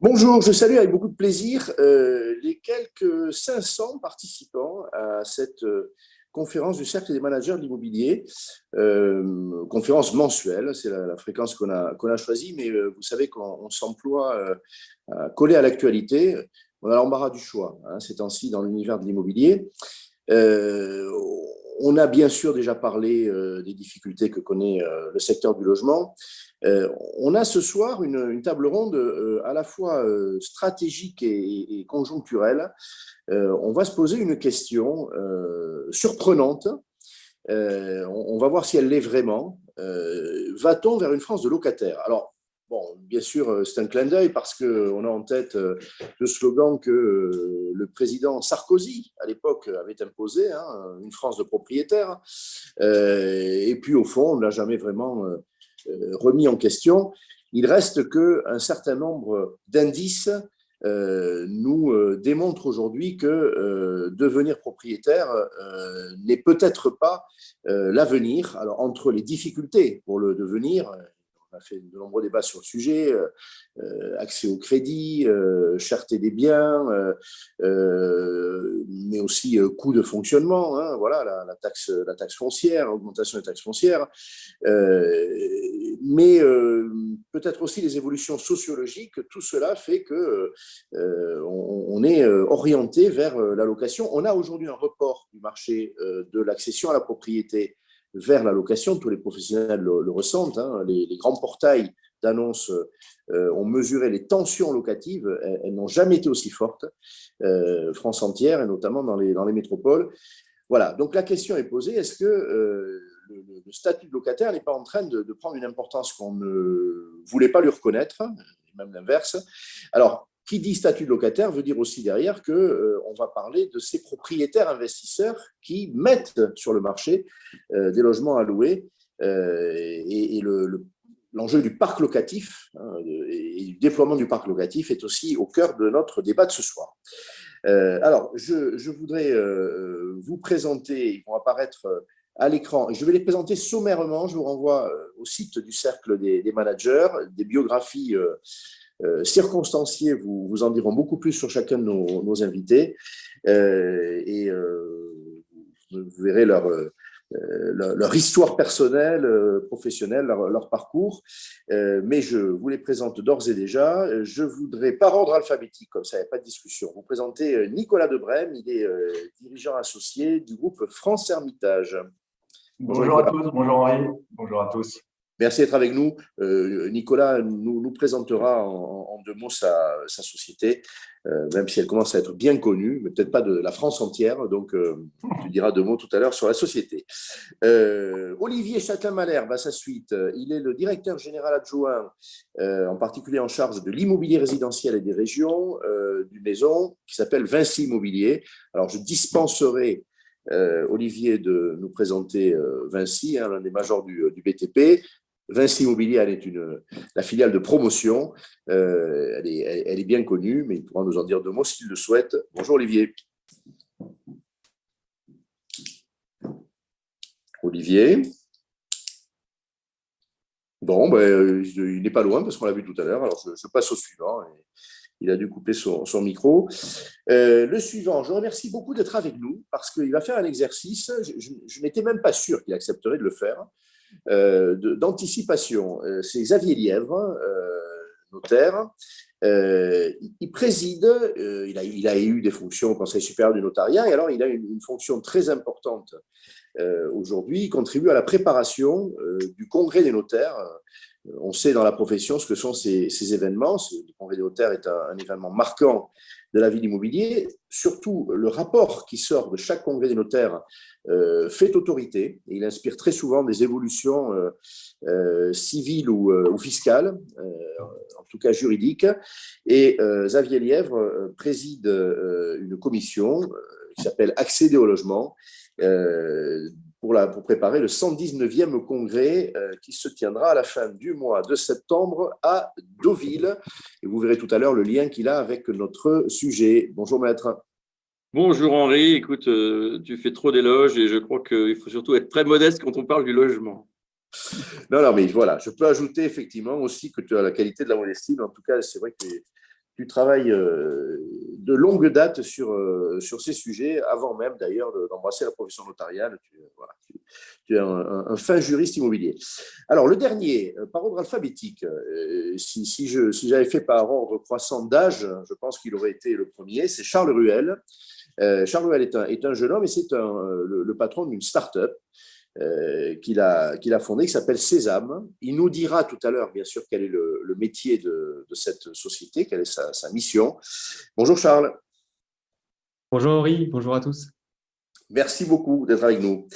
Bonjour, je salue avec beaucoup de plaisir les quelques 500 participants à cette conférence du Cercle des managers de l'immobilier, conférence mensuelle, c'est la fréquence qu'on a choisie, mais vous savez qu'on s'emploie à coller à l'actualité. On a l'embarras du choix ces temps-ci dans l'univers de l'immobilier. Euh, on a bien sûr déjà parlé des difficultés que connaît le secteur du logement. On a ce soir une table ronde à la fois stratégique et conjoncturelle. On va se poser une question surprenante. On va voir si elle l'est vraiment. Va-t-on vers une France de locataires? Alors, bon, bien sûr, c'est un clin d'œil parce qu'on a en tête le slogan que le président Sarkozy, à l'époque, avait imposé, une France de propriétaires. Et puis, au fond, on ne l'a jamais vraiment remis en question. Il reste qu'un certain nombre d'indices nous démontrent aujourd'hui que devenir propriétaire n'est peut-être pas l'avenir. Alors, entre les difficultés pour le devenir, on a fait de nombreux débats sur le sujet, accès au crédit, cherté des biens, mais aussi coût de fonctionnement, voilà, la taxe foncière, augmentation des taxes foncières, mais peut-être aussi les évolutions sociologiques. Tout cela fait que on est orienté vers la location. On a aujourd'hui un report du marché de l'accession à la propriété vers la location. Tous les professionnels le ressentent. Les grands portails d'annonces ont mesuré les tensions locatives. Elles n'ont jamais été aussi fortes, France entière, et notamment dans les métropoles. Voilà, donc la question est posée, est-ce que le statut de locataire n'est pas en train de prendre une importance qu'on ne voulait pas lui reconnaître, même l'inverse. Alors, qui dit statut de locataire veut dire aussi derrière qu'on va parler de ces propriétaires investisseurs qui mettent sur le marché des logements à louer et l'enjeu du parc locatif et du déploiement du parc locatif est aussi au cœur de notre débat de ce soir. Alors, je voudrais vous présenter, ils vont apparaître à l'écran. Je vais les présenter sommairement. Je vous renvoie au site du Cercle des managers. Des biographies circonstanciées vous en diront beaucoup plus sur chacun de nos invités. Et vous verrez leur histoire personnelle, professionnelle, leur parcours. Mais je vous les présente d'ores et déjà. Je voudrais, par ordre alphabétique, comme ça, il n'y a pas de discussion, vous présenter Nicolas Debrème. Il est dirigeant associé du groupe France Hermitage. Bonjour Bonjour à Nicolas. tous, bonjour Henri, bonjour à tous. Merci d'être avec nous. Nicolas nous présentera en deux mots sa société, même si elle commence à être bien connue, mais peut-être pas de la France entière. Donc, tu diras deux mots tout à l'heure sur la société. Olivier Châtelain-Malherbe à sa suite. Il est le directeur général adjoint, en particulier en charge de l'immobilier résidentiel et des régions, d'une maison qui s'appelle Vinci Immobilier. Alors, je dispenserai Olivier de nous présenter Vinci, l'un des majors du BTP. Vinci Immobilier, elle est la filiale de promotion. Elle est bien connue, mais il pourra nous en dire deux mots s'il le souhaite. Bonjour Olivier. Olivier. Bon, il n'est pas loin parce qu'on l'a vu tout à l'heure. Alors, je passe au suivant. Il a dû couper son micro. Le suivant, je remercie beaucoup d'être avec nous parce qu'il va faire un exercice. Je n'étais même pas sûr qu'il accepterait de le faire. D'anticipation. C'est Xavier Lièvre, notaire. Il préside, il a eu des fonctions au Conseil supérieur du notariat, et alors il a une fonction très importante aujourd'hui. Il contribue à la préparation du congrès des notaires. On sait dans la profession ce que sont ces événements. Le congrès des notaires est un événement marquant de la vie de l'immobilier. Surtout, le rapport qui sort de chaque congrès des notaires fait autorité. Et il inspire très souvent des évolutions civiles ou fiscales, en tout cas juridiques. Et Xavier Lièvre préside une commission qui s'appelle Accéder au logement, pour préparer le 119e congrès qui se tiendra à la fin du mois de septembre à Deauville. Et vous verrez tout à l'heure le lien qu'il a avec notre sujet. Bonjour maître. Bonjour Henri, écoute, tu fais trop d'éloges et je crois qu'il faut surtout être très modeste quand on parle du logement. Non, mais voilà, je peux ajouter effectivement aussi que tu as la qualité de la modestie, mais en tout cas, c'est vrai que tu travailles de longue date sur ces sujets, avant même d'ailleurs d'embrasser la profession notariale. Tu es un fin juriste immobilier. Alors, le dernier, par ordre alphabétique, si j'avais fait par ordre croissant d'âge, je pense qu'il aurait été le premier, c'est Charles Ruel. Charles Ruel est un jeune homme et c'est le patron d'une start-up qu'il a fondée, qui s'appelle Sésame. Il nous dira tout à l'heure, bien sûr, quel est le métier de cette société, quelle est sa mission. Bonjour Charles. Bonjour Henri, bonjour à tous. Merci beaucoup d'être avec nous.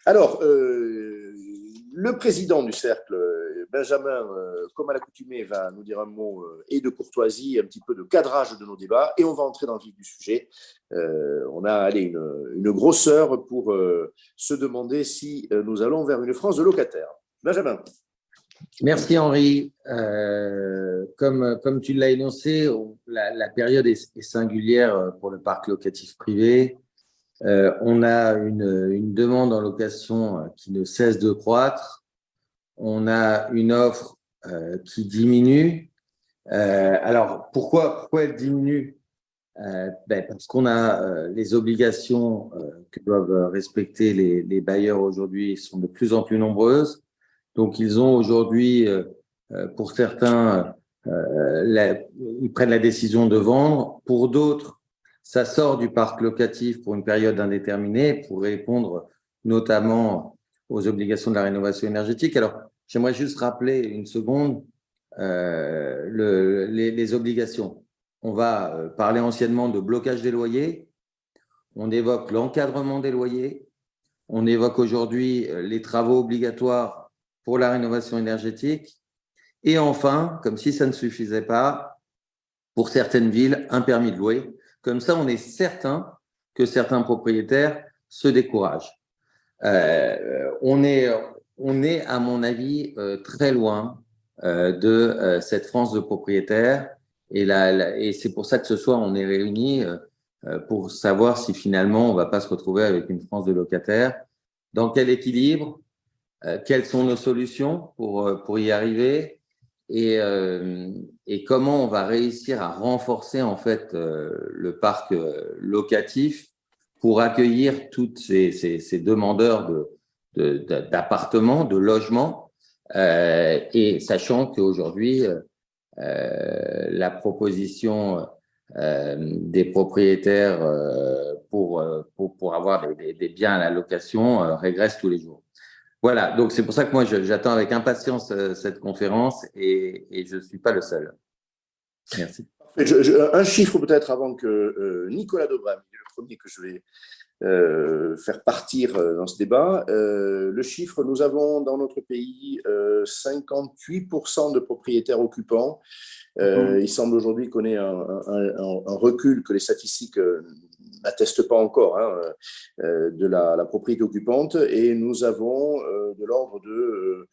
Alors, le président du cercle, Benjamin, comme à l'accoutumée, va nous dire un mot et de courtoisie, un petit peu de cadrage de nos débats, et on va entrer dans le vif du sujet. On a une grosseur pour se demander si nous allons vers une France de locataires. Benjamin. Merci Henri. Comme tu l'as énoncé, la période est singulière pour le parc locatif privé. On a une demande en location qui ne cesse de croître. On a une offre qui diminue. Alors, pourquoi elle diminue? Parce qu'on a les obligations que doivent respecter les bailleurs aujourd'hui sont de plus en plus nombreuses. Donc, ils ont aujourd'hui, pour certains, ils prennent la décision de vendre. Pour d'autres, ça sort du parc locatif pour une période indéterminée pour répondre notamment aux obligations de la rénovation énergétique. Alors, j'aimerais juste rappeler une seconde les obligations. On va parler anciennement de blocage des loyers. On évoque l'encadrement des loyers. On évoque aujourd'hui les travaux obligatoires pour la rénovation énergétique. Et enfin, comme si ça ne suffisait pas, pour certaines villes, un permis de louer. Comme ça, on est certain que certains propriétaires se découragent. On est, à mon avis, très loin de cette France de propriétaires. Et c'est pour ça que ce soir, on est réunis pour savoir si finalement, on ne va pas se retrouver avec une France de locataires. Dans quel équilibre? Quelles sont nos solutions pour y arriver? Et comment on va réussir à renforcer en fait le parc locatif pour accueillir toutes ces demandeurs d'appartements, de logements, et sachant qu'aujourd'hui la proposition des propriétaires pour avoir des biens à la location régresse tous les jours. Voilà, donc c'est pour ça que moi j'attends avec impatience cette conférence et je ne suis pas le seul. Merci. Un chiffre peut-être avant que Nicolas Debray, le premier que je vais faire partir dans ce débat. Le chiffre, nous avons dans notre pays 58% de propriétaires occupants. Il semble aujourd'hui qu'on ait un recul que les statistiques n'atteste pas encore de la propriété occupante, et nous avons de l'ordre de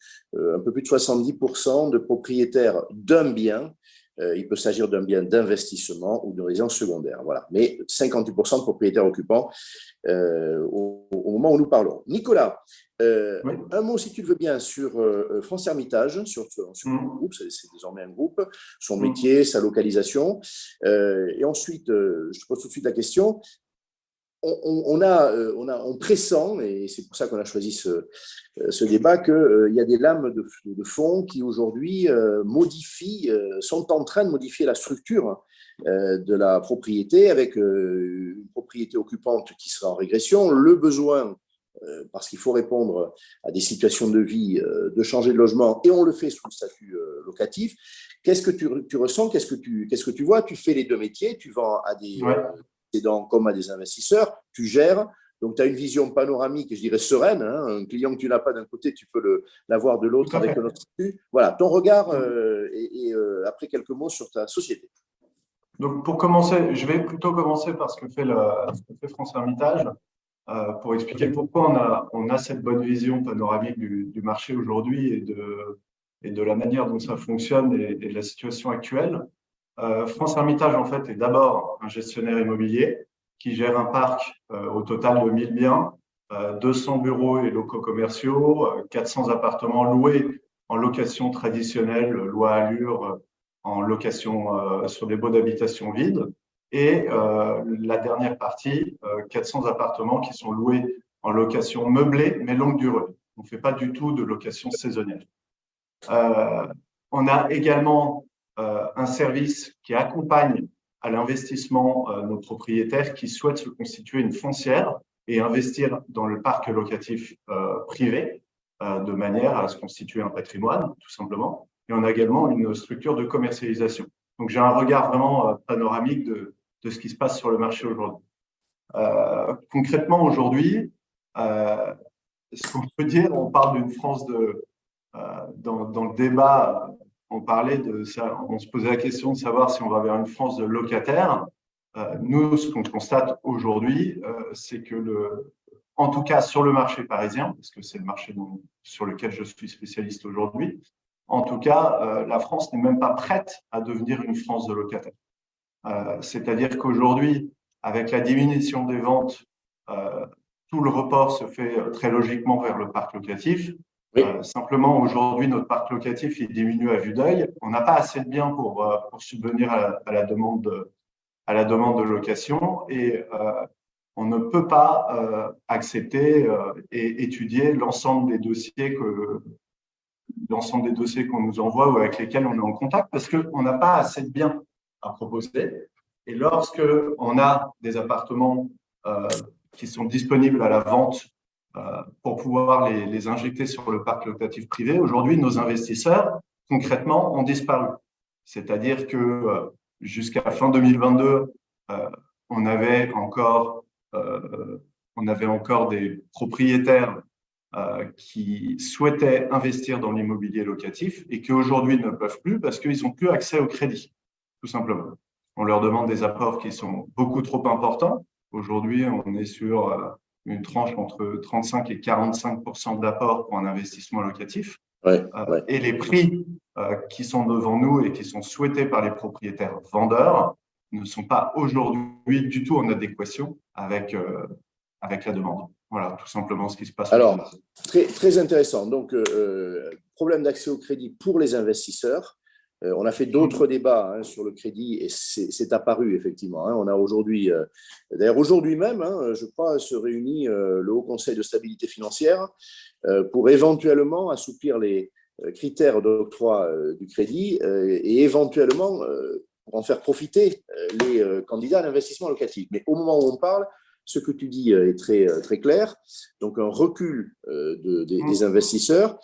un peu plus de 70% de propriétaires d'un bien. Il peut s'agir d'un bien d'investissement ou de résidence secondaire. Voilà. Mais 58% de propriétaires occupants au moment où nous parlons. Nicolas, oui. Un mot, si tu le veux bien, sur France Hermitage, sur le groupe, c'est désormais un groupe, son métier, sa localisation. Et ensuite, je te pose tout de suite la question. On pressent, et c'est pour ça qu'on a choisi ce débat, qu'il y a des lames de fond qui aujourd'hui sont en train de modifier la structure de la propriété, avec une propriété occupante qui sera en régression, le besoin, parce qu'il faut répondre à des situations de vie, de changer de logement, et on le fait sous le statut locatif. Qu'est-ce que tu ressens? Qu'est-ce que tu vois? Tu fais les deux métiers, tu vends à des comme à des investisseurs, tu gères, donc tu as une vision panoramique, je dirais sereine, un client que tu n'as pas d'un côté, tu peux l'avoir de l'autre avec un autre statut. Voilà, ton regard et après quelques mots sur ta société. Donc pour commencer, je vais plutôt commencer par ce que fait France Hermitage, pour expliquer pourquoi on a cette bonne vision panoramique du marché aujourd'hui et de la manière dont ça fonctionne et de la situation actuelle. France Hermitage, en fait, est d'abord un gestionnaire immobilier qui gère un parc au total de 1000 biens, 200 bureaux et locaux commerciaux, 400 appartements loués en location traditionnelle, loi Allure, en location sur des baux d'habitation vides. Et la dernière partie, 400 appartements qui sont loués en location meublée, mais longue durée. On ne fait pas du tout de location saisonnière. On a également un service qui accompagne à l'investissement nos propriétaires qui souhaitent se constituer une foncière et investir dans le parc locatif privé de manière à se constituer un patrimoine, tout simplement. Et on a également une structure de commercialisation. Donc, j'ai un regard vraiment panoramique de ce qui se passe sur le marché aujourd'hui. Concrètement, aujourd'hui, ce qu'on peut dire, on parle d'une France dans le débat, on se posait la question de savoir si on va vers une France de locataires. Nous, ce qu'on constate aujourd'hui, c'est que en tout cas sur le marché parisien, parce que c'est le marché sur lequel je suis spécialiste aujourd'hui, en tout cas, la France n'est même pas prête à devenir une France de locataires. C'est-à-dire qu'aujourd'hui, avec la diminution des ventes, tout le report se fait très logiquement vers le parc locatif. Oui. Simplement, aujourd'hui, notre parc locatif il diminue à vue d'œil. On n'a pas assez de biens pour subvenir à la demande de location et on ne peut pas accepter et étudier l'ensemble des dossiers qu'on nous envoie ou avec lesquels on est en contact parce qu'on n'a pas assez de biens à proposer. Et lorsque on a des appartements qui sont disponibles à la vente pour pouvoir les injecter sur le parc locatif privé, aujourd'hui, nos investisseurs, concrètement, ont disparu. C'est-à-dire que jusqu'à fin 2022, on avait encore des propriétaires qui souhaitaient investir dans l'immobilier locatif et qui aujourd'hui ne peuvent plus parce qu'ils n'ont plus accès au crédit, tout simplement. On leur demande des apports qui sont beaucoup trop importants. Aujourd'hui, on est sur une tranche entre 35 et 45% d'apport pour un investissement locatif. Ouais. Et les prix qui sont devant nous et qui sont souhaités par les propriétaires vendeurs ne sont pas aujourd'hui du tout en adéquation avec la demande. Voilà, tout simplement ce qui se passe. Alors, très intéressant. Donc, problème d'accès au crédit pour les investisseurs. On a fait d'autres débats sur le crédit et c'est apparu effectivement. On a aujourd'hui, d'ailleurs aujourd'hui même, je crois, se réunit le Haut Conseil de stabilité financière pour éventuellement assouplir les critères d'octroi du crédit et éventuellement pour en faire profiter les candidats à l'investissement locatif. Mais au moment où on parle, ce que tu dis est très clair. Donc un recul des investisseurs.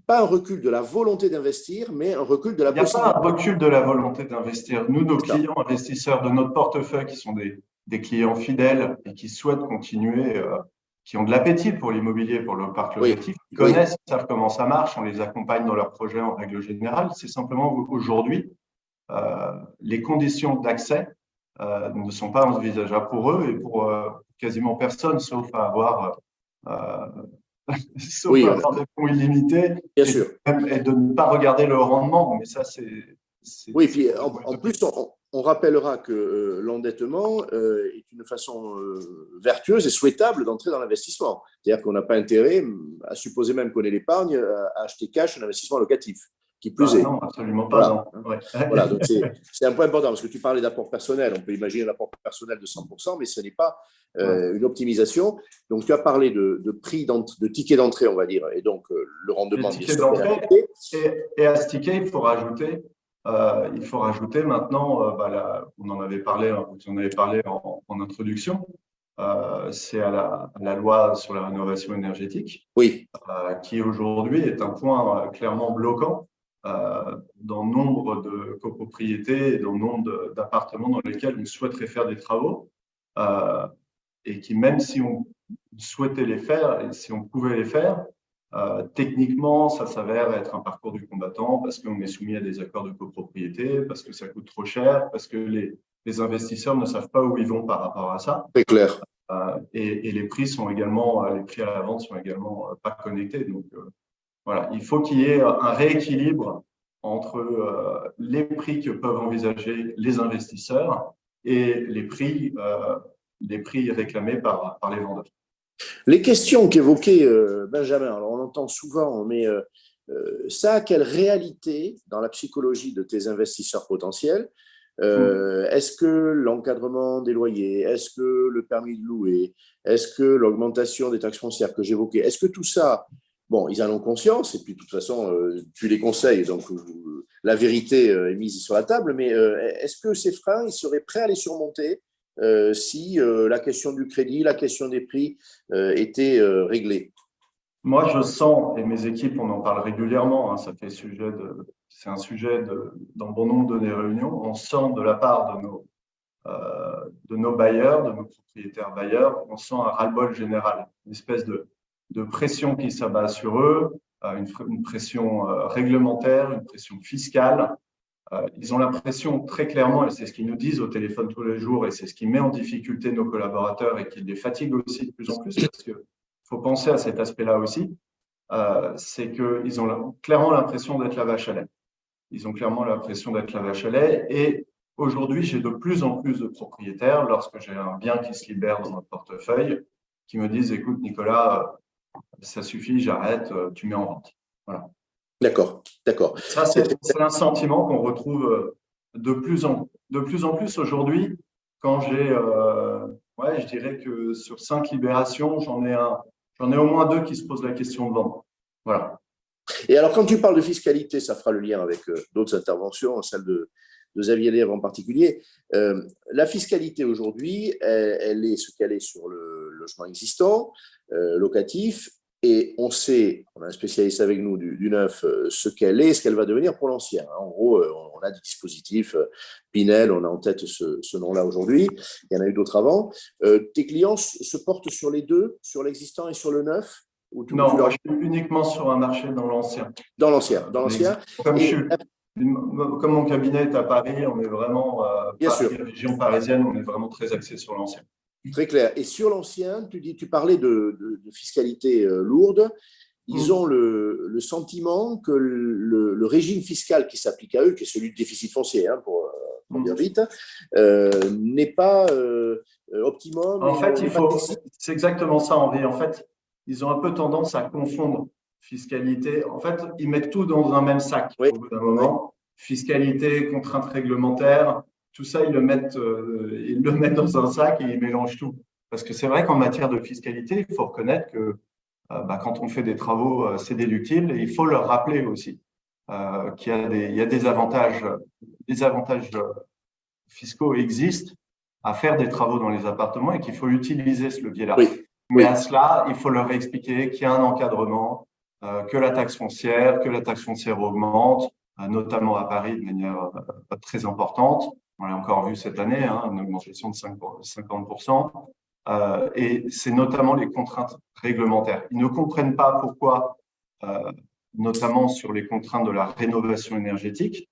Pas un recul de la volonté d'investir, mais un recul de la possibilité. Il n'y a pas un recul de la volonté d'investir. Nous, nos clients investisseurs de notre portefeuille, qui sont des clients fidèles et qui souhaitent continuer, qui ont de l'appétit pour l'immobilier, pour le parc locatif, qui connaissent, savent comment ça marche, on les accompagne dans leurs projets en règle générale. C'est simplement aujourd'hui, les conditions d'accès ne sont pas envisageables pour eux et pour quasiment personne, sauf à avoir… sauf avoir des fonds illimités bien sûr. Et de ne pas regarder le rendement. Mais ça, c'est oui, puis en plus, on rappellera que l'endettement est une façon vertueuse et souhaitable d'entrer dans l'investissement. C'est-à-dire qu'on n'a pas intérêt, à supposer même qu'on ait l'épargne, à acheter cash un investissement locatif. Qui plus est. Non, absolument pas. Voilà, ouais. Voilà, donc c'est un point important parce que tu parlais d'apport personnel. On peut imaginer l'apport personnel de 100%, mais ce n'est pas une optimisation. Donc, tu as parlé de prix, de ticket d'entrée, on va dire, et donc le rendement des tickets d'entrée. Et à ce ticket, il faut rajouter maintenant, on en avait parlé, vous en avez parlé en introduction. C'est à la loi sur la rénovation énergétique, qui aujourd'hui est un point clairement bloquant. Dans nombre de copropriétés et dans nombre d'appartements dans lesquels on souhaiterait faire des travaux et qui, même si on souhaitait les faire et si on pouvait les faire, techniquement, ça s'avère être un parcours du combattant parce qu'on est soumis à des accords de copropriété, parce que ça coûte trop cher, parce que les investisseurs ne savent pas où ils vont par rapport à ça. C'est clair. Et les prix à la vente sont également pas connectés. Donc, voilà, il faut qu'il y ait un rééquilibre entre les prix que peuvent envisager les investisseurs et les prix réclamés par les vendeurs. Les questions qu'évoquait Benjamin, alors on entend souvent, mais Ça a quelle réalité dans la psychologie de tes investisseurs potentiels? Est-ce que l'encadrement des loyers, est-ce que le permis de louer, est-ce que l'augmentation des taxes foncières que j'évoquais, est-ce que tout ça, bon, ils en ont conscience, et puis de toute façon, tu les conseilles, donc la vérité est mise sur la table, mais est-ce que ces freins, ils seraient prêts à les surmonter si la question du crédit, la question des prix était réglée? Moi, je sens, et mes équipes, on en parle régulièrement, hein, c'est un sujet dans bon nombre de nos réunions, on sent de la part de nos bailleurs, de nos propriétaires bailleurs, on sent un ras-le-bol général, une espèce de pression qui s'abat sur eux, une pression réglementaire, une pression fiscale. Ils ont l'impression très clairement, et c'est ce qu'ils nous disent au téléphone tous les jours, et c'est ce qui met en difficulté nos collaborateurs et qui les fatigue aussi de plus en plus, parce que faut penser à cet aspect-là aussi, c'est qu'ils ont clairement l'impression d'être la vache à lait. Ils ont clairement l'impression d'être la vache à lait. Et aujourd'hui, j'ai de plus en plus de propriétaires, lorsque j'ai un bien qui se libère dans notre portefeuille, qui me disent, écoute Nicolas, ça suffit, j'arrête, tu mets en vente. Voilà. D'accord, d'accord. Ça, c'est un sentiment qu'on retrouve de plus en plus aujourd'hui. Quand je dirais que sur 5 libérations, j'en ai au moins 2 qui se posent la question de vendre. Voilà. Et alors, quand tu parles de fiscalité, ça fera le lien avec d'autres interventions, celle de Xavier Lèvre en particulier. La fiscalité aujourd'hui, elle est ce qu'elle est sur le logement existant, locatif, et on sait, on a un spécialiste avec nous du neuf, ce qu'elle est, ce qu'elle va devenir pour l'ancien. En gros, on a des dispositifs, Pinel, on a en tête ce nom-là aujourd'hui, il y en a eu d'autres avant. Tes clients se portent sur les deux, sur l'existant et sur le neuf? Non, moi, je suis uniquement sur un marché dans l'ancien. Dans l'ancien. Comme mon cabinet est à Paris, on est vraiment, région parisienne, on est vraiment très axé sur l'ancien. Très clair. Et sur l'ancien, tu parlais de fiscalité lourde. Ils ont le sentiment que le régime fiscal qui s'applique à eux, qui est celui du déficit foncier, hein, pour dire vite, n'est pas optimum. En fait, c'est exactement ça, Henri. En fait, ils ont un peu tendance à confondre fiscalité. En fait, ils mettent tout dans un même sac au bout d'un moment. Fiscalité, contraintes réglementaires, tout ça, ils le mettent dans un sac et ils mélangent tout. Parce que c'est vrai qu'en matière de fiscalité, il faut reconnaître que quand on fait des travaux, c'est déductible et il faut leur rappeler aussi qu'il y a des avantages fiscaux existent à faire des travaux dans les appartements et qu'il faut utiliser ce levier-là. Mais à cela, il faut leur expliquer qu'il y a un encadrement, que la taxe foncière augmente, notamment à Paris de manière très importante. On l'a encore vu cette année, hein, une augmentation de 50%. Et c'est notamment les contraintes réglementaires. Ils ne comprennent pas pourquoi, notamment sur les contraintes de la rénovation énergétique,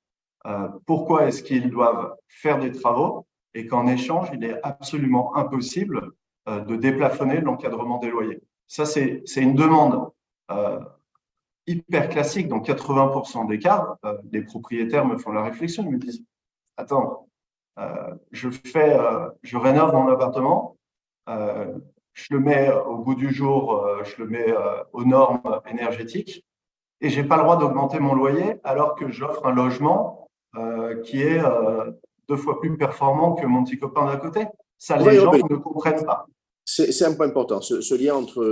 pourquoi est-ce qu'ils doivent faire des travaux et qu'en échange, il est absolument impossible de déplafonner l'encadrement des loyers. Ça, c'est une demande hyper classique. Dans 80% des cas, les propriétaires me font la réflexion, ils me disent « Attends, je rénove mon appartement, je le mets au goût du jour, je le mets aux normes énergétiques et je n'ai pas le droit d'augmenter mon loyer alors que j'offre un logement qui est 2 fois plus performant que mon petit copain d'à côté. » Ça, les gens ne comprennent pas. C'est un point important, ce lien entre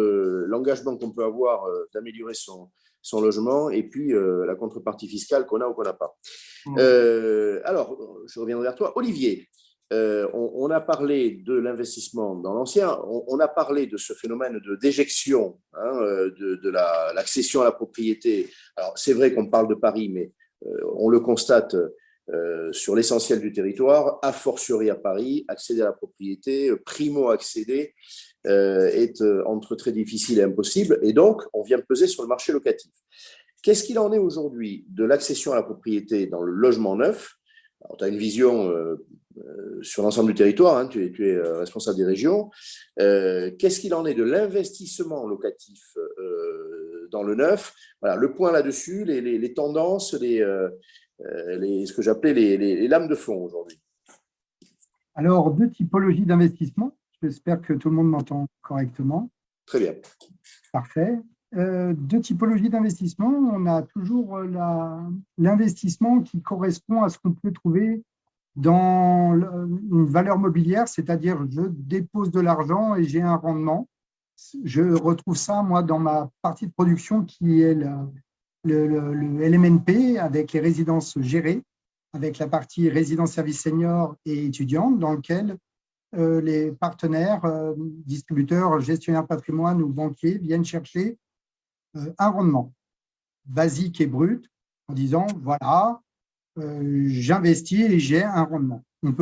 l'engagement qu'on peut avoir d'améliorer son logement et puis la contrepartie fiscale qu'on a ou qu'on n'a pas. Alors, je reviendrai vers toi. Olivier, on a parlé de l'investissement dans l'ancien, on a parlé de ce phénomène de déjection, hein, de l'accession à la propriété. Alors, c'est vrai qu'on parle de Paris, mais on le constate sur l'essentiel du territoire, a fortiori à Paris, accéder à la propriété, primo-accéder est entre très difficile et impossible, et donc on vient peser sur le marché locatif. Qu'est-ce qu'il en est aujourd'hui de l'accession à la propriété dans le logement neuf? Alors, tu as une vision sur l'ensemble du territoire, hein, tu es responsable des régions. Qu'est-ce qu'il en est de l'investissement locatif dans le neuf? Voilà, le point là-dessus, les tendances, ce que j'appelais les lames de fond aujourd'hui. Alors, 2 typologies d'investissement. J'espère que tout le monde m'entend correctement. Très bien. Parfait. deux typologies d'investissement. On a toujours l'investissement qui correspond à ce qu'on peut trouver dans une valeur mobilière, c'est-à-dire je dépose de l'argent et j'ai un rendement. Je retrouve ça, moi, dans ma partie de production qui est le LMNP avec les résidences gérées, avec la partie résidence service senior et étudiante, dans lequel les partenaires, distributeurs, gestionnaires de patrimoine ou banquiers viennent chercher un rendement basique et brut en disant voilà, j'investis et j'ai un rendement. On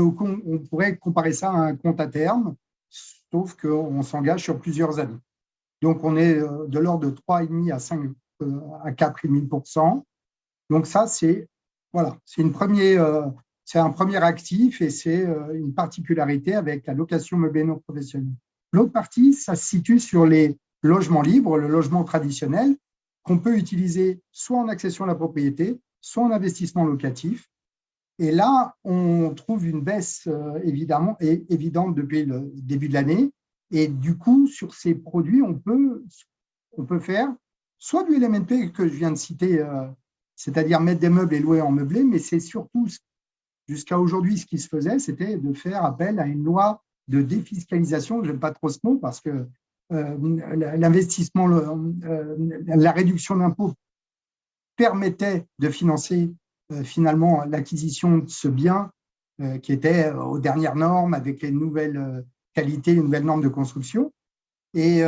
pourrait comparer ça à un compte à terme, sauf qu'on s'engage sur plusieurs années. Donc, on est de l'ordre de 3,5 à 4,5%. Donc, ça, c'est un premier actif et c'est une particularité avec la location meublée non professionnelle. L'autre partie, ça se situe sur les logements libres, le logement traditionnel, qu'on peut utiliser soit en accession à la propriété, soit en investissement locatif. Et là, on trouve une baisse évidemment évidente depuis le début de l'année. Et du coup, sur ces produits, on peut faire soit du LMNP que je viens de citer, c'est-à-dire mettre des meubles et louer en meublé, mais c'est surtout, jusqu'à aujourd'hui, ce qui se faisait, c'était de faire appel à une loi de défiscalisation. Je n'aime pas trop ce mot parce que l'investissement, la réduction d'impôts permettait de financer finalement l'acquisition de ce bien qui était aux dernières normes avec les nouvelles qualités, les nouvelles normes de construction. Et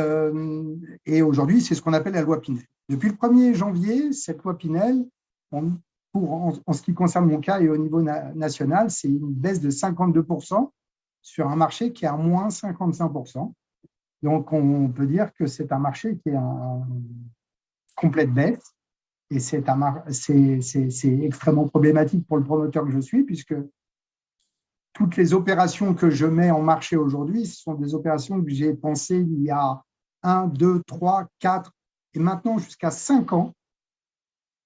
aujourd'hui, c'est ce qu'on appelle la loi Pinel. Depuis le 1er janvier, cette loi Pinel, en ce qui concerne mon cas et au niveau national, c'est une baisse de 52% sur un marché qui est à moins 55%. Donc, on peut dire que c'est un marché qui est en complète baisse. Et c'est extrêmement problématique pour le promoteur que je suis, puisque toutes les opérations que je mets en marché aujourd'hui, ce sont des opérations que j'ai pensées il y a 1, 2, 3, 4 et maintenant jusqu'à 5 ans.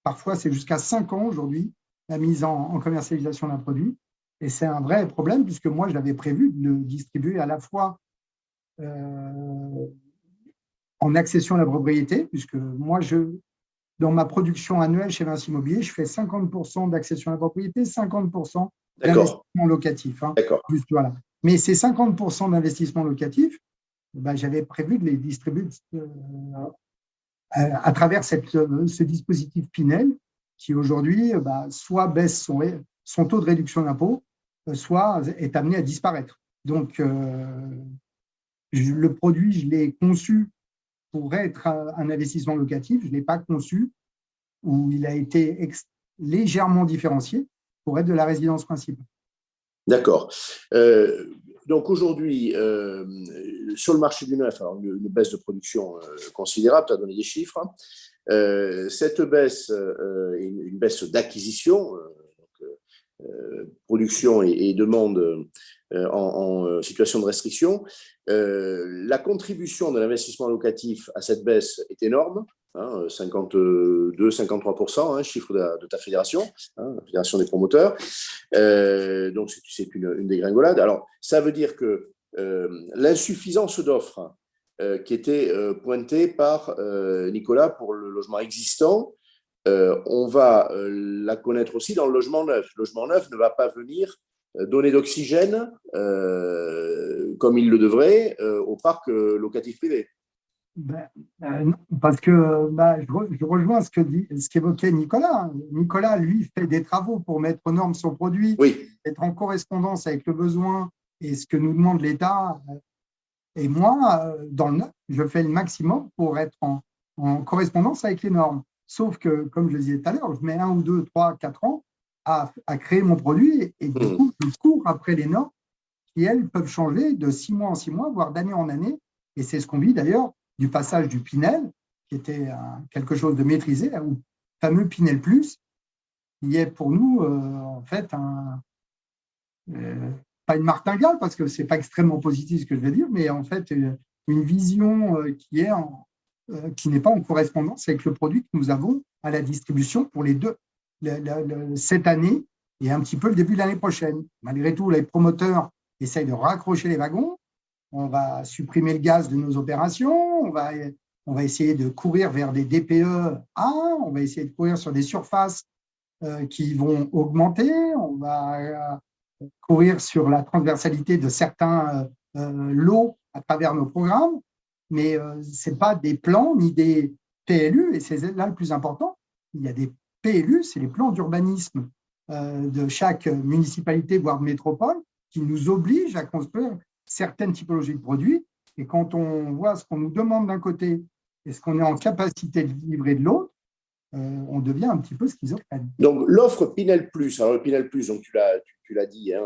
Parfois, c'est jusqu'à 5 ans aujourd'hui, la mise en commercialisation d'un produit. Et c'est un vrai problème, puisque moi, je l'avais prévu de le distribuer à la fois en accession à la propriété, puisque moi, dans ma production annuelle chez Vinci Immobilier, je fais 50% d'accession à la propriété, 50% d'investissement locatif. D'accord. Voilà. Mais ces 50% d'investissement locatif, j'avais prévu de les distribuer à travers ce dispositif Pinel qui aujourd'hui soit baisse son taux de réduction d'impôt, soit est amené à disparaître. Donc, le produit, je l'ai conçu pour être un investissement locatif, je ne l'ai pas conçu, où il a été légèrement différencié pour être de la résidence principale. D'accord. Donc aujourd'hui, sur le marché du neuf, alors une baisse de production considérable, tu as donné des chiffres. Cette baisse est une baisse d'acquisition, production et demande en situation de restriction. La contribution de l'investissement locatif à cette baisse est énorme, 52-53%, chiffre de ta fédération, la fédération des promoteurs. Donc, c'est une dégringolade. Alors, ça veut dire que l'insuffisance d'offres qui était pointée par Nicolas pour le logement existant, on va la connaître aussi dans le logement neuf. Le logement neuf ne va pas venir donner d'oxygène comme il le devrait au parc locatif privé. Non, parce que je rejoins ce qu'évoquait Nicolas. Nicolas, lui, fait des travaux pour mettre aux normes son produit, être en correspondance avec le besoin et ce que nous demande l'État. Et moi, dans le neuf, je fais le maximum pour être en correspondance avec les normes. Sauf que, comme je le disais tout à l'heure, je mets 1 ou 2, 3, 4 ans à créer mon produit et du coup, je cours après les normes qui, elles, peuvent changer de 6 mois en 6 mois, voire d'année en année. Et c'est ce qu'on vit d'ailleurs du passage du Pinel, qui était quelque chose de maîtrisé, au fameux Pinel Plus, qui est pour nous, en fait, pas une martingale, parce que ce n'est pas extrêmement positif ce que je vais dire, mais en fait, une vision qui n'est pas en correspondance avec le produit que nous avons à la distribution pour les deux, cette année et un petit peu le début de l'année prochaine. Malgré tout, les promoteurs essayent de raccrocher les wagons. On va supprimer le gaz de nos opérations, on va on va essayer de courir vers des DPE on va essayer de courir sur des surfaces qui vont augmenter, on va courir sur la transversalité de certains lots à travers nos programmes, mais ce n'est pas des plans ni des PLU, et c'est là le plus important. Il y a des PLU, c'est les plans d'urbanisme de chaque municipalité, voire de métropole, qui nous obligent à construire certaines typologies de produits. Et quand on voit ce qu'on nous demande d'un côté et ce qu'on est en capacité de livrer de l'autre, on devient un petit peu schizophrène. Donc, l'offre Pinel Plus, alors le Pinel Plus, donc tu l'as dit, hein,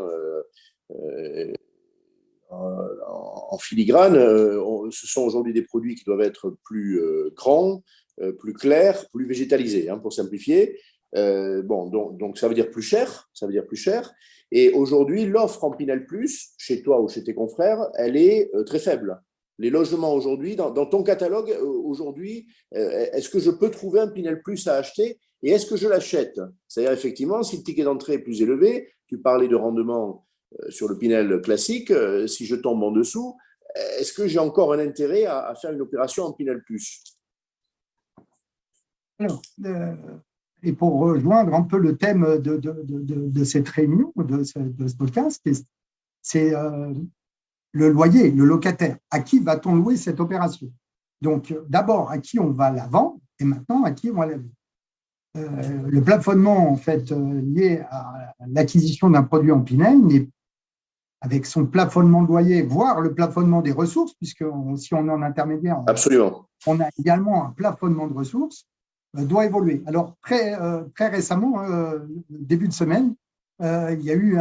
en filigrane, ce sont aujourd'hui des produits qui doivent être plus grands, plus clairs, plus végétalisés, hein, pour simplifier. Donc ça veut dire plus cher, Et aujourd'hui, l'offre en Pinel Plus, chez toi ou chez tes confrères, elle est très faible. Les logements aujourd'hui, dans ton catalogue aujourd'hui, est-ce que je peux trouver un Pinel Plus à acheter et est-ce que je l'achète? C'est-à-dire, effectivement, si le ticket d'entrée est plus élevé, tu parlais de rendement sur le Pinel classique, si je tombe en dessous, est-ce que j'ai encore un intérêt à faire une opération en Pinel Plus? Alors, et pour rejoindre un peu le thème de cette réunion, de ce podcast, c'est le loyer, le locataire. À qui va-t-on louer cette opération? Donc, d'abord, à qui on va la vendre et maintenant, à qui on va la louer. Le plafonnement, en fait, lié à l'acquisition d'un produit en Pinel, avec son plafonnement de loyer, voire le plafonnement des ressources, puisque si on est en intermédiaire, Absolument. On a également un plafonnement de ressources, doit évoluer. Alors, très récemment, début de semaine, il y a eu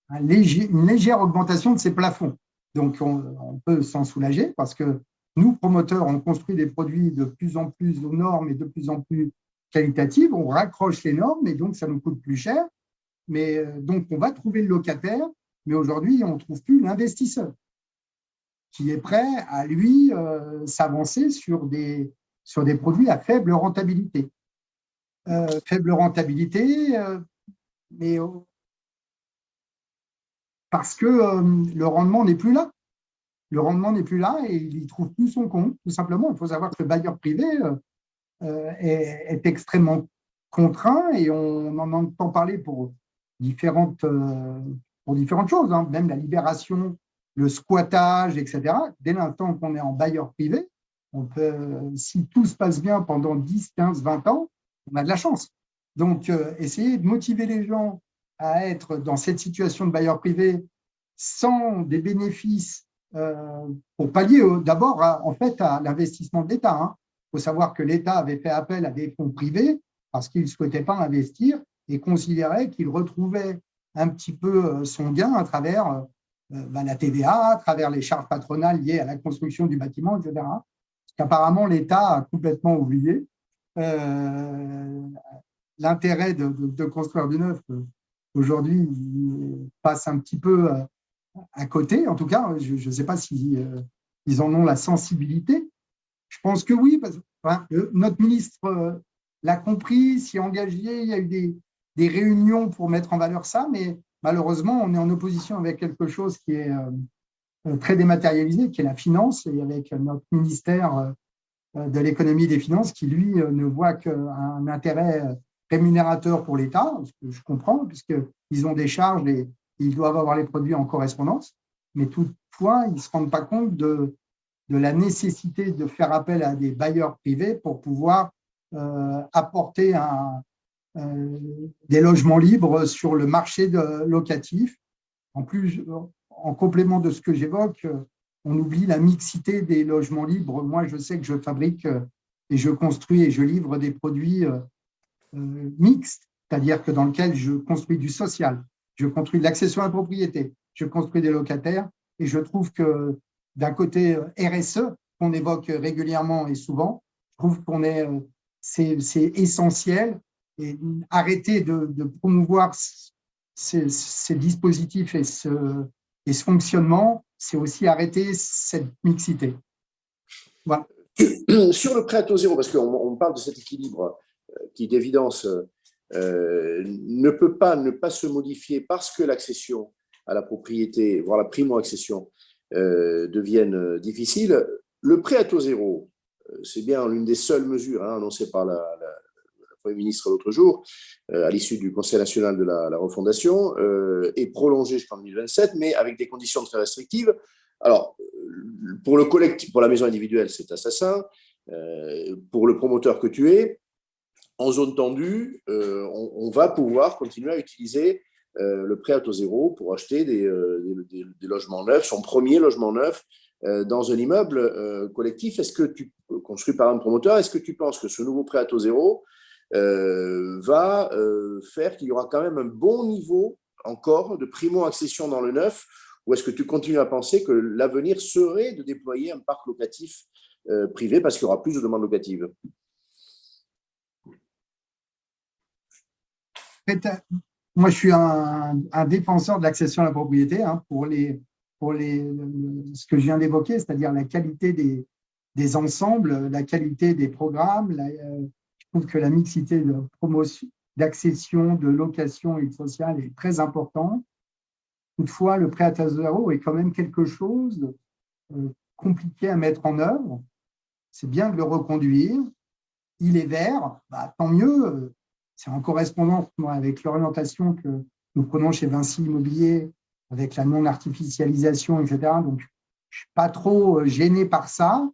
une légère augmentation de ces plafonds. Donc, on peut s'en soulager parce que nous, promoteurs, on construit des produits de plus en plus aux normes et de plus en plus qualitatives. On raccroche les normes et donc ça nous coûte plus cher. Mais donc, on va trouver le locataire, mais aujourd'hui, on ne trouve plus l'investisseur qui est prêt à, lui, s'avancer sur des produits à faible rentabilité. Mais parce que le rendement n'est plus là. Le rendement n'est plus là et il n'y trouve plus son compte. Tout simplement, il faut savoir que le bailleur privé est extrêmement contraint et on en entend parler pour différentes choses, hein, même la libération, le squattage, etc. Dès l'instant qu'on est en bailleur privé, on peut, si tout se passe bien pendant 10, 15, 20 ans, on a de la chance. Donc, essayer de motiver les gens à être dans cette situation de bailleur privé sans des bénéfices pour pallier d'abord en fait à l'investissement de l'État. Hein. Il faut savoir que l'État avait fait appel à des fonds privés parce qu'il ne souhaitait pas investir et considérait qu'il retrouvait un petit peu son gain à travers la TVA, à travers les charges patronales liées à la construction du bâtiment, etc. Qu'apparemment l'État a complètement oublié. L'intérêt de construire du neuf, aujourd'hui, passe un petit peu à côté. En tout cas, je ne sais pas si ils en ont la sensibilité. Je pense que oui, parce que notre ministre l'a compris, s'y est engagé, il y a eu des réunions pour mettre en valeur ça, mais malheureusement, on est en opposition avec quelque chose qui est très dématérialisé, qui est la finance, et avec notre ministère de l'économie et des finances qui, lui, ne voit qu'un intérêt rémunérateur pour l'État, ce que je comprends, puisqu'ils ont des charges et ils doivent avoir les produits en correspondance, mais toutefois, ils ne se rendent pas compte de la nécessité de faire appel à des bailleurs privés pour pouvoir apporter des logements libres sur le marché locatif. En plus, en complément de ce que j'évoque, on oublie la mixité des logements libres. Moi, je sais que je fabrique et je construis et je livre des produits mixtes, c'est-à-dire que dans lequel je construis du social, je construis de l'accession à la propriété, je construis des locataires, et je trouve que d'un côté RSE, qu'on évoque régulièrement et souvent, je trouve c'est essentiel, et arrêter de promouvoir ces dispositifs et ce fonctionnement, c'est aussi arrêter cette mixité. Voilà. Sur le prêt à taux zéro, parce qu'on parle de cet équilibre qui, d'évidence, ne peut pas ne pas se modifier parce que l'accession à la propriété, voire la primo-accession, deviennent difficiles. Le prêt à taux zéro, c'est bien l'une des seules mesures annoncées par le Premier ministre l'autre jour, à l'issue du Conseil national de la refondation, est prolongée jusqu'en 2027, mais avec des conditions très restrictives. Alors, pour le collectif, pour la maison individuelle, c'est assassin. Pour le promoteur que tu es, en zone tendue, on va pouvoir continuer à utiliser le prêt à taux zéro pour acheter des logements neufs, son premier logement neuf dans un immeuble collectif. Est-ce que tu construis par un promoteur, est-ce que tu penses que ce nouveau prêt à taux zéro va faire qu'il y aura quand même un bon niveau encore de primo-accession dans le neuf, ou est-ce que tu continues à penser que l'avenir serait de déployer un parc locatif privé parce qu'il y aura plus de demandes locatives? Moi, je suis un défenseur de l'accession à la propriété pour ce que je viens d'évoquer, c'est-à-dire la qualité des ensembles, la qualité des programmes. Je trouve que la mixité de promotion, d'accession, de location et de social est très importante. Toutefois, le prêt à taux zéro est quand même quelque chose de compliqué à mettre en œuvre. C'est bien de le reconduire. Il est vert, tant mieux. C'est en correspondance avec l'orientation que nous prenons chez Vinci Immobilier, avec la non-artificialisation, etc. Donc, je ne suis pas trop gêné par ça.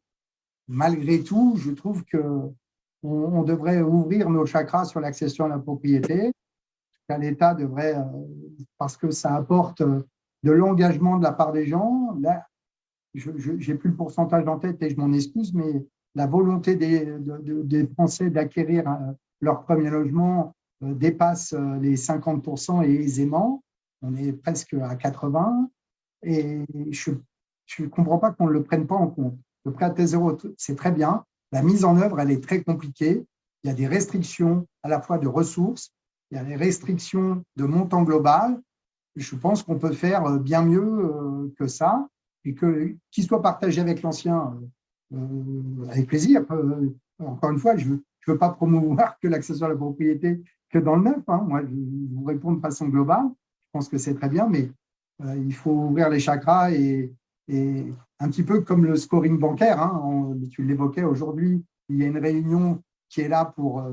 Malgré tout, je trouve qu'on devrait ouvrir nos chakras sur l'accession à la propriété. L'État devrait, parce que ça apporte de l'engagement de la part des gens. Là, je n'ai plus le pourcentage en tête et je m'en excuse, mais la volonté des Français d'acquérir leur premier logement dépasse les 50% et aisément. On est presque à 80%. Et je ne comprends pas qu'on ne le prenne pas en compte. Le prêt à taux zéro, c'est très bien. La mise en œuvre, elle est très compliquée. Il y a des restrictions à la fois de ressources, il y a des restrictions de montant global. Je pense qu'on peut faire bien mieux que ça et qu'il soit partagé avec l'ancien avec plaisir. Encore une fois, je ne veux pas promouvoir que l'accession à la propriété que dans le neuf. Moi, je vous réponds de façon globale. Je pense que c'est très bien, mais il faut ouvrir les chakras et un petit peu comme le scoring bancaire. Tu l'évoquais aujourd'hui, il y a une réunion qui est là pour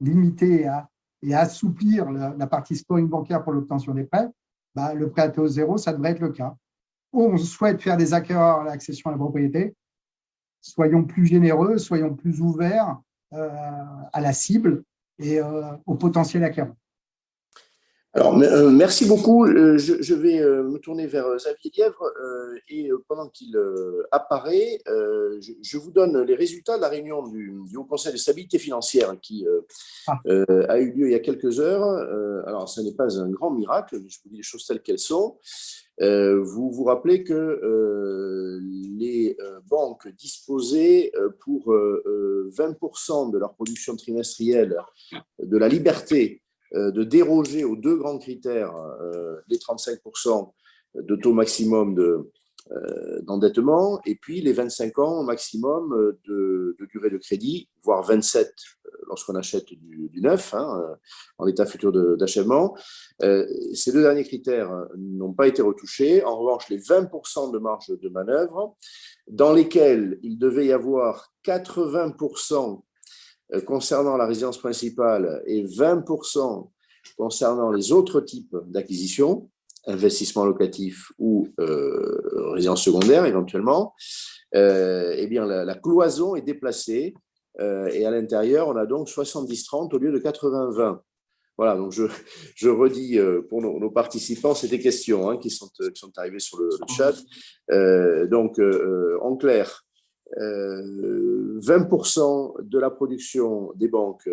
limiter et assouplir la partie scoring bancaire pour l'obtention des prêts. Le prêt à taux zéro, ça devrait être le cas. On souhaite faire des acquéreurs à l'accession à la propriété. Soyons plus généreux, soyons plus ouverts à la cible et au potentiel acquéreur. Alors, merci beaucoup. Je vais me tourner vers Xavier Lièvre et pendant qu'il apparaît, je vous donne les résultats de la réunion du Haut Conseil de stabilité financière qui a eu lieu il y a quelques heures. Alors, ce n'est pas un grand miracle, mais je vous dis les choses telles qu'elles sont. Vous vous rappelez que les banques disposaient pour 20% de leur production trimestrielle de la liberté de déroger aux deux grands critères, les 35% de taux maximum d'endettement et puis les 25 ans maximum de durée de crédit, voire 27 lorsqu'on achète du neuf, en état futur d'achèvement. Ces deux derniers critères n'ont pas été retouchés. En revanche, les 20% de marge de manœuvre, dans lesquels il devait y avoir 80% concernant la résidence principale et 20% concernant les autres types d'acquisition, investissement locatif ou résidence secondaire éventuellement, eh bien la cloison est déplacée et à l'intérieur, on a donc 70-30 au lieu de 80-20. Voilà, donc je redis pour nos participants, c'est des questions qui sont arrivées sur le chat. Donc, en clair, 20% de la production des banques,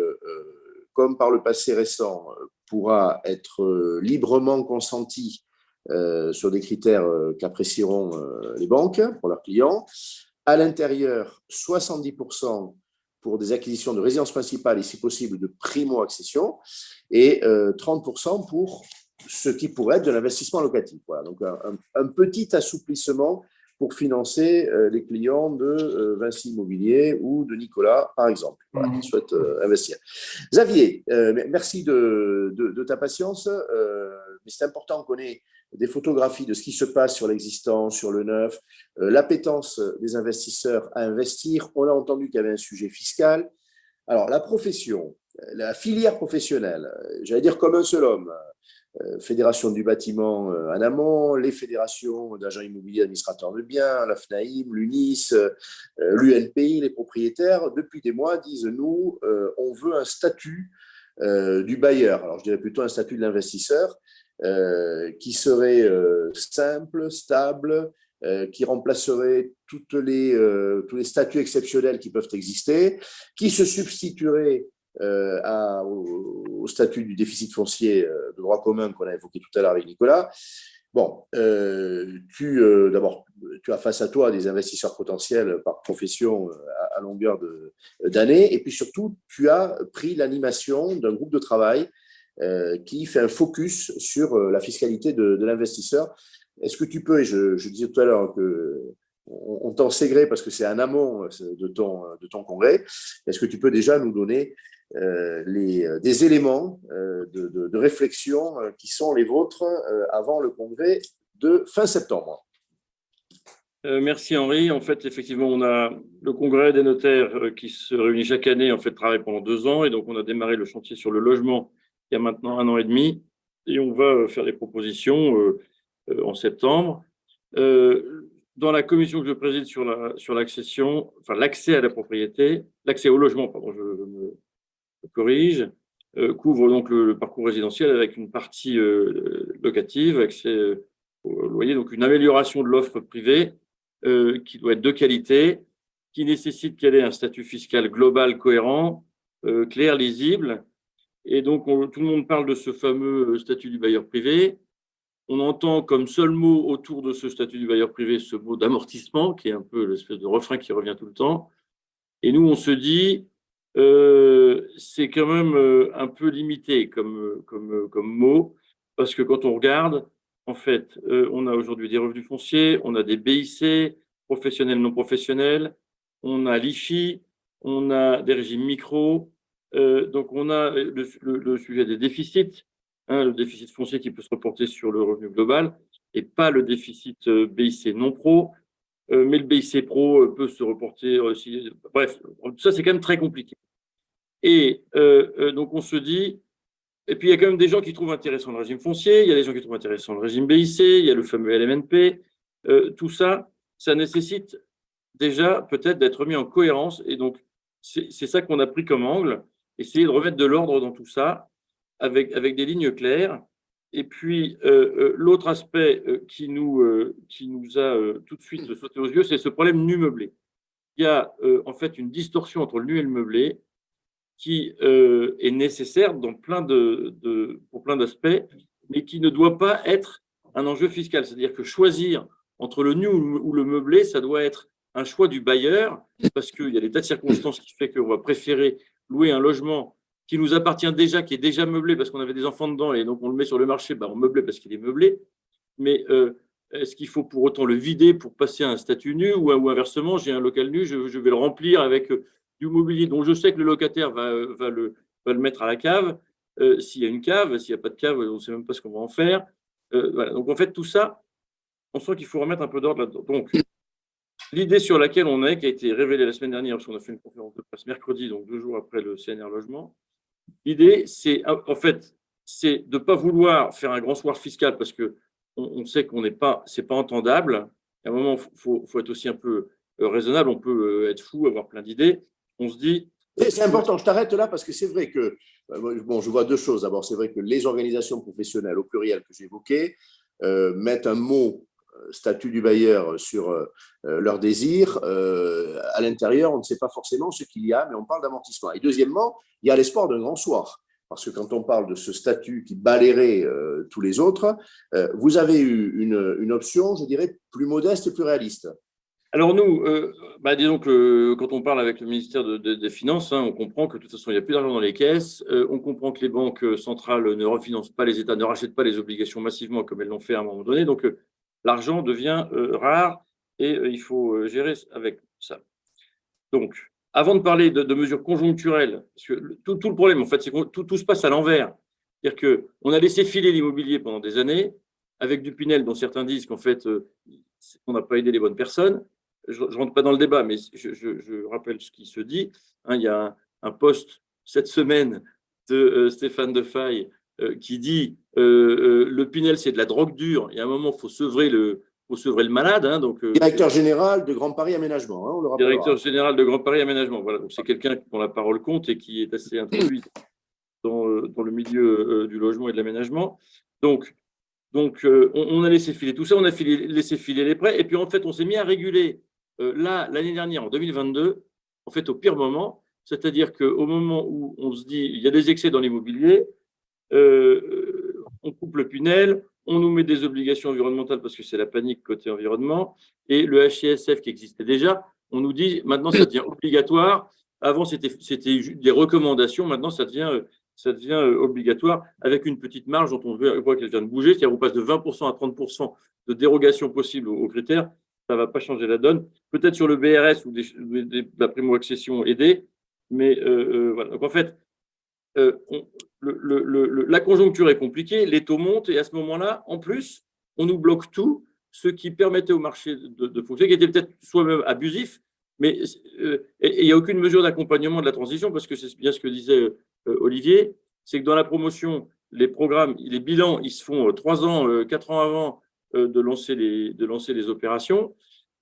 comme par le passé récent, pourra être librement consentie sur des critères qu'apprécieront les banques pour leurs clients. À l'intérieur, 70% pour des acquisitions de résidence principale et si possible de primo-accession et 30% pour ce qui pourrait être de l'investissement locatif. Voilà, donc un petit assouplissement pour financer les clients de Vinci Immobilier ou de Nicolas, par exemple, qui souhaitent investir. Xavier, merci de ta patience. mais c'est important qu'on ait des photographies de ce qui se passe sur l'existant, sur le neuf, l'appétence des investisseurs à investir. On a entendu qu'il y avait un sujet fiscal. Alors, la profession, la filière professionnelle, j'allais dire comme un seul homme, Fédération du bâtiment en amont, les fédérations d'agents immobiliers administrateurs de biens, la FNAIM, l'UNIS, l'UNPI, les propriétaires, depuis des mois disent, nous, on veut un statut du bailleur, alors je dirais plutôt un statut de l'investisseur, qui serait simple, stable, qui remplacerait tous les statuts exceptionnels qui peuvent exister, qui se substituerait au statut du déficit foncier de droit commun qu'on a évoqué tout à l'heure avec Nicolas. Bon, d'abord, tu as face à toi des investisseurs potentiels par profession à longueur d'année, et puis surtout, tu as pris l'animation d'un groupe de travail qui fait un focus sur la fiscalité de l'investisseur. Est-ce que tu peux, et je disais tout à l'heure qu'on t'en sait gré parce que c'est en amont de ton congrès, est-ce que tu peux déjà nous donner des éléments de réflexion qui sont les vôtres avant le congrès de fin septembre? Merci Henri. En fait, effectivement, on a le congrès des notaires qui se réunit chaque année, en fait, travaille pendant 2 ans, et donc on a démarré le chantier sur le logement il y a maintenant 1 an et demi, et on va faire des propositions en septembre. Dans la commission que je préside sur l'accession, enfin l'accès à la propriété, l'accès au logement, pardon, je me corrige, couvre donc le parcours résidentiel avec une partie locative, accès au loyer, donc une amélioration de l'offre privée qui doit être de qualité, qui nécessite qu'elle ait un statut fiscal global cohérent, clair, lisible. Et donc, tout le monde parle de ce fameux statut du bailleur privé. On entend comme seul mot autour de ce statut du bailleur privé ce mot d'amortissement, qui est un peu l'espèce de refrain qui revient tout le temps. Et nous, on se dit, c'est quand même un peu limité comme mot, parce que quand on regarde, en fait, on a aujourd'hui des revenus fonciers, on a des BIC, professionnels, non professionnels, on a l'IFI, on a des régimes micro, donc on a le sujet des déficits, hein, le déficit foncier qui peut se reporter sur le revenu global, et pas le déficit BIC non pro, mais le BIC pro peut se reporter aussi. Bref, ça c'est quand même très compliqué. Et donc on se dit, et puis il y a quand même des gens qui trouvent intéressant le régime foncier, il y a des gens qui trouvent intéressant le régime BIC, il y a le fameux LMNP, tout ça, ça nécessite déjà peut-être d'être mis en cohérence, et donc c'est ça qu'on a pris comme angle, essayer de remettre de l'ordre dans tout ça, avec des lignes claires. Et puis, l'autre aspect qui nous a tout de suite sauté aux yeux, c'est ce problème nu meublé. Il y a en fait une distorsion entre le nu et le meublé qui est nécessaire pour plein d'aspects, mais qui ne doit pas être un enjeu fiscal. C'est-à-dire que choisir entre le nu ou le meublé, ça doit être un choix du bailleur, parce qu'il y a des tas de circonstances qui font qu'on va préférer louer un logement qui nous appartient déjà, qui est déjà meublé parce qu'on avait des enfants dedans, et donc on le met sur le marché, on meublé parce qu'il est meublé. Mais est-ce qu'il faut pour autant le vider pour passer à un statut nu, ou inversement, j'ai un local nu, je vais le remplir avec du mobilier dont je sais que le locataire va le mettre à la cave, s'il y a une cave, s'il n'y a pas de cave, on ne sait même pas ce qu'on va en faire. Voilà. Donc en fait, tout ça, on sent qu'il faut remettre un peu d'ordre là-dedans. Donc, l'idée sur laquelle on est, qui a été révélée la semaine dernière, parce qu'on a fait une conférence de presse mercredi, donc 2 jours après le CNR Logement, l'idée, c'est en fait, c'est de ne pas vouloir faire un grand soir fiscal, parce qu'on sait c'est pas entendable. À un moment, il faut être aussi un peu raisonnable, on peut être fou, avoir plein d'idées. On se dit… C'est important, je t'arrête là parce que c'est vrai que, bon, je vois 2 choses. D'abord, c'est vrai que les organisations professionnelles au pluriel que j'évoquais mettent un mot statut du bailleur sur leur désir. À l'intérieur, on ne sait pas forcément ce qu'il y a, mais on parle d'amortissement. Et deuxièmement, il y a l'espoir d'un grand soir. Parce que quand on parle de ce statut qui balayerait tous les autres, vous avez eu une option, je dirais, plus modeste et plus réaliste. Alors nous, disons que quand on parle avec le ministère des Finances, on comprend que de toute façon, il n'y a plus d'argent dans les caisses. On comprend que les banques centrales ne refinancent pas les États, ne rachètent pas les obligations massivement comme elles l'ont fait à un moment donné. Donc, l'argent devient rare et il faut gérer avec ça. Donc, avant de parler de mesures conjoncturelles, parce que tout le problème, en fait, c'est que tout se passe à l'envers. C'est-à-dire qu'on a laissé filer l'immobilier pendant des années, avec du Pinel dont certains disent qu'en fait, on n'a pas aidé les bonnes personnes. Je ne rentre pas dans le débat, mais je rappelle ce qui se dit. Hein, il y a un post cette semaine de Stéphane Defaille qui dit le Pinel, c'est de la drogue dure. Il y a un moment, il faut sevrer le malade. Hein, donc, directeur général de Grand Paris Aménagement, hein, on le rappellera. Directeur général de Grand Paris Aménagement. Voilà. C'est quelqu'un dont la parole compte et qui est assez introduit dans le milieu du logement et de l'aménagement. Donc on a laissé filer tout ça, on a laissé filer les prêts, et puis en fait, on s'est mis à réguler l'année dernière, en 2022, en fait, au pire moment, c'est-à-dire qu'au moment où on se dit il y a des excès dans l'immobilier, on coupe le Pinel, on nous met des obligations environnementales parce que c'est la panique côté environnement, et le HCSF qui existait déjà, on nous dit maintenant ça devient obligatoire. Avant, c'était des recommandations, maintenant ça devient obligatoire avec une petite marge dont on voit qu'elle vient de bouger, c'est-à-dire qu'on passe de 20% à 30% de dérogation possible aux critères. Ça ne va pas changer la donne. Peut-être sur le BRS ou la primo-accession aidée, mais voilà. Donc en fait, la conjoncture est compliquée, les taux montent et à ce moment-là, en plus, on nous bloque tout, ce qui permettait au marché de fonctionner, qui était peut-être soi-même abusif, mais il n'y a aucune mesure d'accompagnement de la transition parce que c'est bien ce que disait Olivier, c'est que dans la promotion, les programmes, les bilans, ils se font 3 ans, 4 ans avant de lancer les opérations.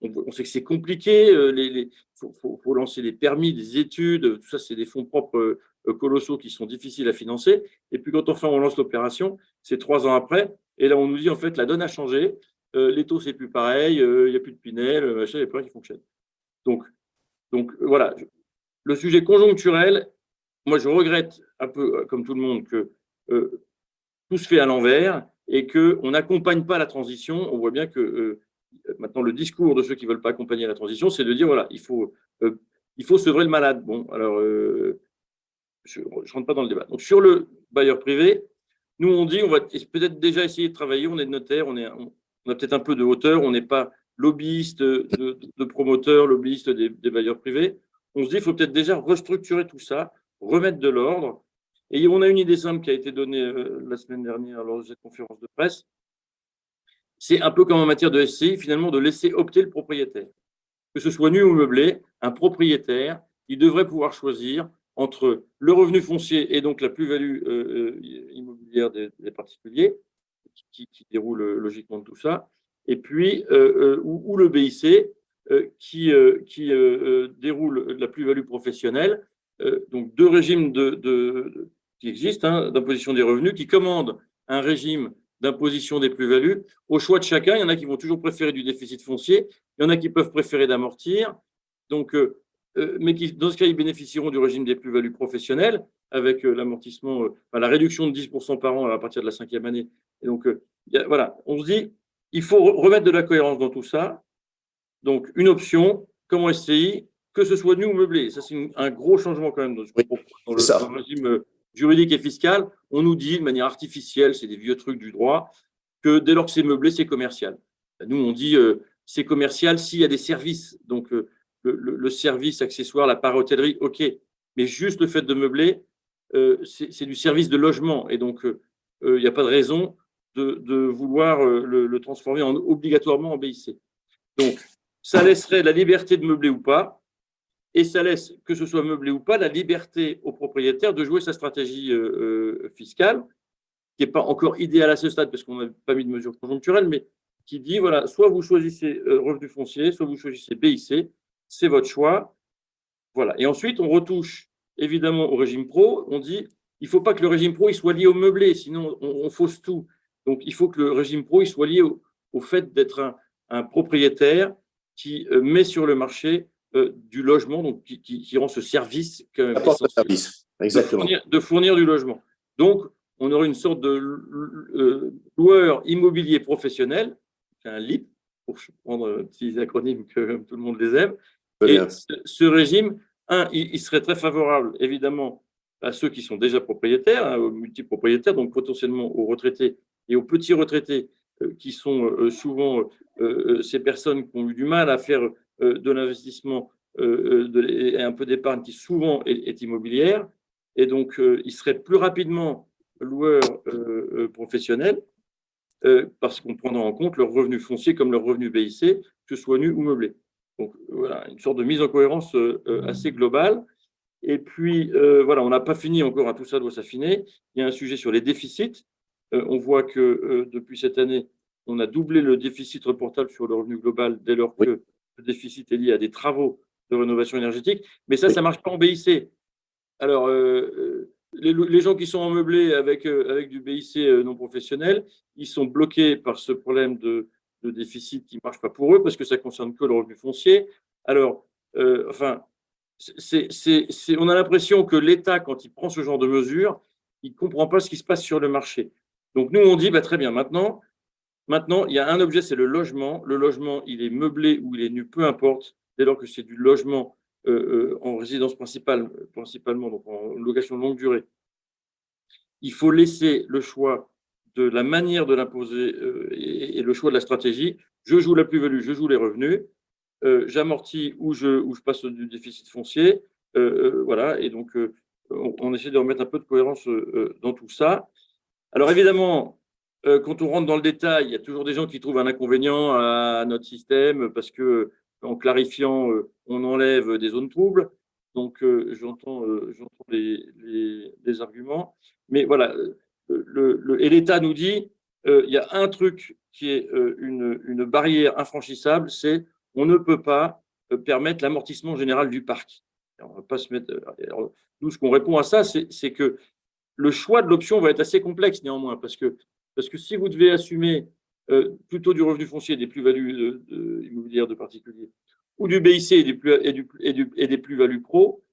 On sait que c'est compliqué, faut lancer les permis, des études, tout ça, c'est des fonds propres colossaux qui sont difficiles à financer. Et puis quand on lance l'opération, c'est 3 ans après. Et là, on nous dit, en fait, la donne a changé, les taux, c'est plus pareil, il n'y a plus de Pinel, machin, il n'y a plus rien qui fonctionne. Donc voilà, le sujet conjoncturel, moi, je regrette un peu, comme tout le monde, que tout se fait à l'envers et qu'on n'accompagne pas la transition. On voit bien que maintenant, le discours de ceux qui ne veulent pas accompagner la transition, c'est de dire, voilà, il faut sevrer le malade. Bon, alors, je ne rentre pas dans le débat. Donc, sur le bailleur privé, nous, on dit, on va peut-être déjà essayer de travailler, on est notaire, on a peut-être un peu de hauteur, on n'est pas lobbyiste de promoteurs, lobbyiste des bailleurs privés. On se dit, il faut peut-être déjà restructurer tout ça, remettre de l'ordre. Et on a une idée simple qui a été donnée la semaine dernière lors de cette conférence de presse. C'est un peu comme en matière de SCI, finalement, de laisser opter le propriétaire. Que ce soit nu ou meublé, un propriétaire, il devrait pouvoir choisir entre le revenu foncier et donc la plus-value immobilière des particuliers, qui déroule logiquement de tout ça, et puis ou le BIC, qui déroule la plus-value professionnelle. Donc 2 régimes qui existent, hein, d'imposition des revenus, qui commandent un régime d'imposition des plus-values au choix de chacun. Il y en a qui vont toujours préférer du déficit foncier, il y en a qui peuvent préférer d'amortir, donc, mais qui, dans ce cas, ils bénéficieront du régime des plus-values professionnelles avec l'amortissement, la réduction de 10% par an à partir de la 5e année. Et donc, voilà, on se dit, il faut remettre de la cohérence dans tout ça. Donc, une option, comme en SCI, que ce soit nu ou meublé. Ça, c'est un gros changement quand même dans le régime juridique et fiscal. On nous dit de manière artificielle, c'est des vieux trucs du droit, que dès lors que c'est meublé, c'est commercial. Nous, on dit c'est commercial s'il y a des services. Donc, le service accessoire, la para-hôtellerie, OK. Mais juste le fait de meubler, c'est du service de logement. Et donc, il n'y a pas de raison de vouloir le transformer obligatoirement en BIC. Donc, ça laisserait la liberté de meubler ou pas. Et ça laisse, que ce soit meublé ou pas, la liberté au propriétaire de jouer sa stratégie fiscale, qui n'est pas encore idéale à ce stade parce qu'on n'a pas mis de mesures conjoncturelles, mais qui dit, voilà, soit vous choisissez revenu foncier, soit vous choisissez BIC, c'est votre choix. Voilà. Et ensuite, on retouche évidemment au régime pro. On dit, il ne faut pas que le régime pro il soit lié au meublé, sinon on fausse tout. Donc, il faut que le régime pro il soit lié au fait d'être un propriétaire qui met sur le marché du logement, donc qui rend ce service quand même service. Exactement. De fournir du logement. Donc, on aurait une sorte de loueur immobilier professionnel, un LIP, pour prendre ces acronymes que tout le monde les aime. Et ce régime, il serait très favorable, évidemment, à ceux qui sont déjà propriétaires, hein, aux multipropriétaires, donc potentiellement aux retraités et aux petits retraités, qui sont souvent ces personnes qui ont eu du mal à faire de l'investissement et un peu d'épargne qui souvent est immobilière. Et donc, il serait plus rapidement loueurs professionnels parce qu'on prendra en compte leurs revenus fonciers comme leurs revenus BIC, que ce soit nus ou meublés. Donc voilà, une sorte de mise en cohérence assez globale. Et puis voilà, on n'a pas fini encore, hein, tout ça doit s'affiner. Il y a un sujet sur les déficits. On voit que depuis cette année, on a doublé le déficit reportable sur le revenu global dès lors que le déficit est lié à des travaux de rénovation énergétique. Mais ça ne marche pas en BIC. Alors, les gens qui sont en meublé avec du BIC non professionnel, ils sont bloqués par ce problème de déficit qui ne marche pas pour eux parce que ça ne concerne que le revenu foncier. Alors, enfin, on a l'impression que l'État, quand il prend ce genre de mesures, il ne comprend pas ce qui se passe sur le marché. Donc, nous, on dit, très bien, maintenant, il y a un objet, c'est le logement. Le logement, il est meublé ou il est nu, peu importe, dès lors que c'est du logement en résidence principalement, donc en location de longue durée. Il faut laisser le choix de la manière de l'imposer et le choix de la stratégie. Je joue la plus-value, je joue les revenus, j'amortis ou je passe du déficit foncier. Voilà, et donc on essaie de remettre un peu de cohérence dans tout ça. Alors évidemment, quand on rentre dans le détail, il y a toujours des gens qui trouvent un inconvénient à notre système parce que en clarifiant, on enlève des zones troubles. Donc, j'entends les arguments. Mais voilà, et l'État nous dit, il y a un truc qui est une barrière infranchissable, c'est on ne peut pas permettre l'amortissement général du parc. Alors, on va pas se mettre. Alors, nous, ce qu'on répond à ça, c'est que le choix de l'option va être assez complexe néanmoins, parce que si vous devez assumer plutôt du revenu foncier, des plus-values immobilières de particuliers, ou du BIC et des plus-values pro,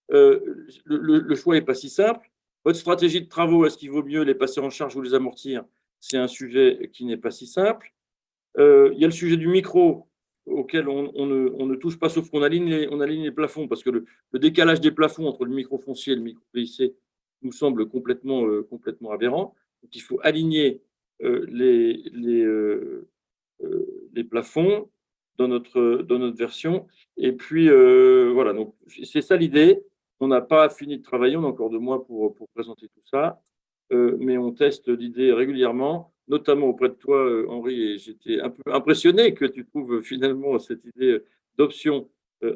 le choix n'est pas si simple. Votre stratégie de travaux, est-ce qu'il vaut mieux les passer en charge ou les amortir? C'est un sujet qui n'est pas si simple. Il y a le sujet du micro, auquel on ne touche pas, sauf qu'on aligne les plafonds, parce que le décalage des plafonds entre le micro foncier et le micro BIC nous semble complètement aberrant. Donc, il faut aligner les plafonds dans notre version. Et puis, voilà, donc c'est ça l'idée. On n'a pas fini de travailler, on a encore 2 mois pour présenter tout ça, mais on teste l'idée régulièrement, notamment auprès de toi, Henri, et j'étais un peu impressionné que tu trouves finalement cette idée d'option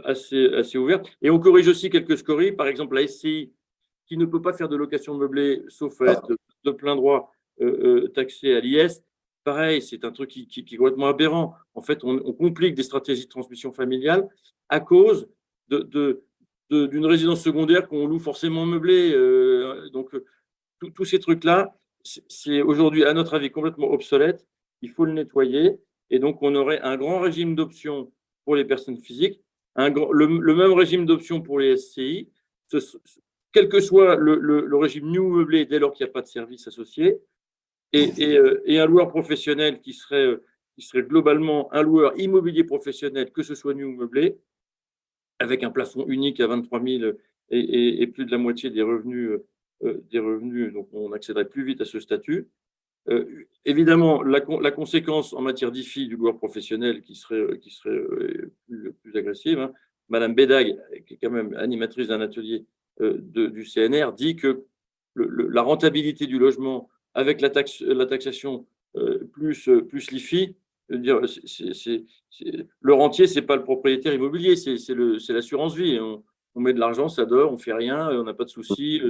assez ouverte. Et on corrige aussi quelques scories, par exemple la SCI, qui ne peut pas faire de location meublée, sauf à être de plein droit taxé à l'IS. Pareil, c'est un truc qui est complètement aberrant. En fait, on complique des stratégies de transmission familiale à cause d'une résidence secondaire qu'on loue forcément meublée. Donc, tous ces trucs-là, c'est aujourd'hui, à notre avis, complètement obsolète. Il faut le nettoyer. Et donc, on aurait un grand régime d'options pour les personnes physiques, le même régime d'options pour les SCI, quel que soit le régime nu ou meublé, dès lors qu'il n'y a pas de service associé, et un loueur professionnel qui serait globalement un loueur immobilier professionnel, que ce soit nu ou meublé, avec un plafond unique à 23 000 et plus de la moitié des revenus, donc on accéderait plus vite à ce statut. Évidemment, la conséquence en matière d'IFI du loueur professionnel qui serait plus agressive, hein. Madame Bédag, qui est quand même animatrice d'un atelier du CNR, dit que la rentabilité du logement avec la taxation plus l'IFI, dire, le rentier, ce n'est pas le propriétaire immobilier, c'est l'assurance vie. On met de l'argent, ça dort, on ne fait rien, on n'a pas de soucis,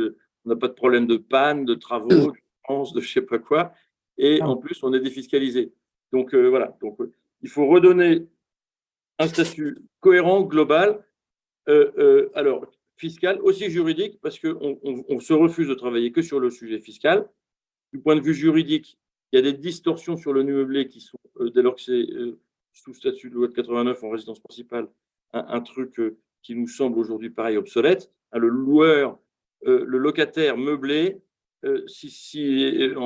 on n'a pas de problème de panne, de travaux, de dépenses, de je ne sais pas quoi. Et en plus, on est défiscalisé. Donc, voilà. Donc, il faut redonner un statut cohérent, global, alors fiscal, aussi juridique, parce qu'on se refuse de travailler que sur le sujet fiscal. Du point de vue juridique, il y a des distorsions sur le nu meublé qui sont, dès lors que c'est sous statut de loi de 89 en résidence principale, un truc qui nous semble aujourd'hui pareil obsolète. Le locataire meublé, s'il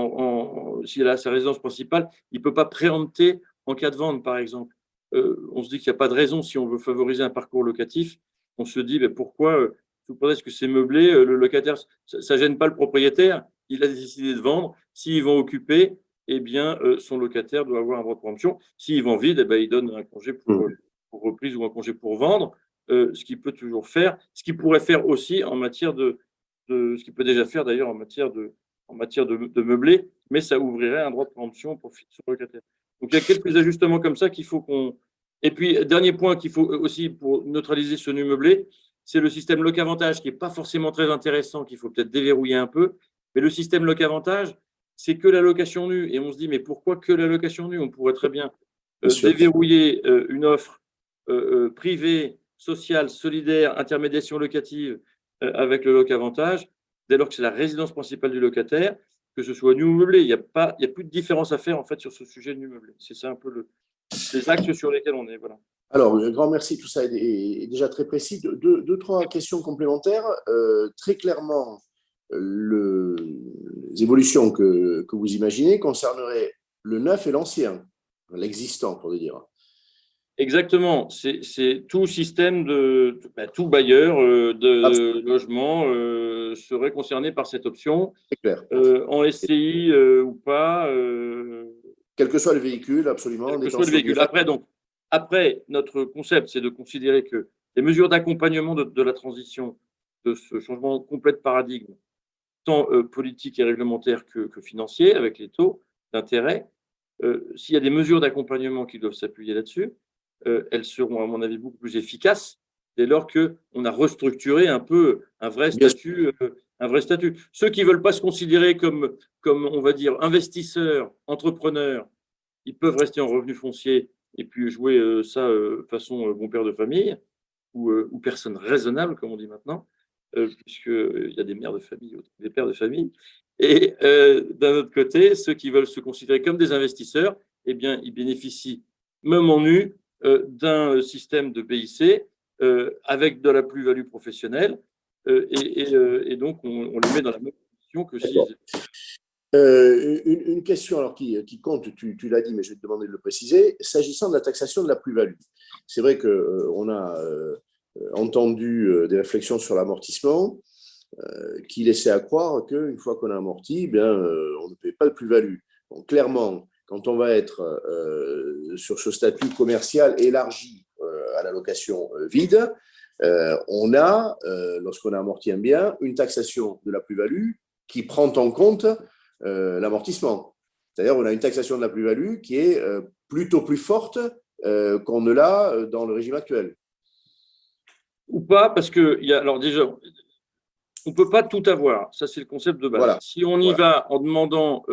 a sa résidence principale, il ne peut pas préempter en cas de vente, par exemple. On se dit qu'il n'y a pas de raison, si on veut favoriser un parcours locatif, on se dit pourquoi, sous prétexte que c'est meublé, le locataire, ça ne gêne pas le propriétaire, il a décidé de vendre. S'il vend occupé, eh bien, son locataire doit avoir un droit de préemption. S'il vend vide, il donne un congé pour reprise ou un congé pour vendre, ce qu'il peut toujours faire, ce qu'il pourrait faire aussi en matière ce qu'il peut déjà faire d'ailleurs en matière en matière de meublé, mais ça ouvrirait un droit de préemption pour sur le locataire. Donc, il y a quelques ajustements comme ça qu'il faut qu'on… Et puis, dernier point qu'il faut aussi pour neutraliser ce nu meublé, c'est le système loc-avantage qui n'est pas forcément très intéressant, qu'il faut peut-être déverrouiller un peu. Mais le système loc-avantage, c'est que la location nue. Et on se dit, mais pourquoi que la location nue? On pourrait très bien déverrouiller une offre privée, sociale, solidaire, intermédiation locative avec le loc-avantage, dès lors que c'est la résidence principale du locataire, que ce soit nu ou meublé. Il n'y a plus de différence à faire en fait sur ce sujet de nu meublé. C'est ça un peu les axes sur lesquels on est. Voilà. Alors, grand merci, tout ça est déjà très précis. Deux, trois questions complémentaires. Très clairement, les évolutions que vous imaginez concerneraient le neuf et l'ancien, l'existant, pour dire. Exactement. C'est tout système tout bailleur de logement serait concerné par cette option. C'est clair. En SCI ou pas. Quel que soit le véhicule, absolument. Quel que soit le véhicule. Après, notre concept, c'est de considérer que les mesures d'accompagnement de la transition, de ce changement complet de paradigme, tant politique et réglementaire que financier, avec les taux d'intérêt, s'il y a des mesures d'accompagnement qui doivent s'appuyer là-dessus, elles seront, à mon avis, beaucoup plus efficaces dès lors qu'on a restructuré un peu un vrai statut. Ceux qui ne veulent pas se considérer comme, on va dire, investisseurs, entrepreneurs, ils peuvent rester en revenu foncier et puis jouer ça façon bon père de famille ou personne raisonnable, comme on dit maintenant, puisqu'il y a des mères de famille, des pères de famille. Et d'un autre côté, ceux qui veulent se considérer comme des investisseurs, eh bien, ils bénéficient, même en nu, d'un système de BIC avec de la plus-value professionnelle. Et donc, on les met dans la même position que si… Une question alors qui compte, tu l'as dit, mais je vais te demander de le préciser, s'agissant de la taxation de la plus-value. C'est vrai qu'on a entendu des réflexions sur l'amortissement qui laissaient à croire qu'une fois qu'on a amorti, bien, on ne paie pas de plus-value. Donc, clairement, quand on va être sur ce statut commercial élargi à la location vide, on a, lorsqu'on a amorti un bien, une taxation de la plus-value qui prend en compte l'amortissement. C'est-à-dire on a une taxation de la plus-value qui est plutôt plus forte qu'on ne l'a dans le régime actuel. Ou pas, parce que, alors déjà, on ne peut pas tout avoir. Ça, c'est le concept de base. Voilà. Si on y va en demandant,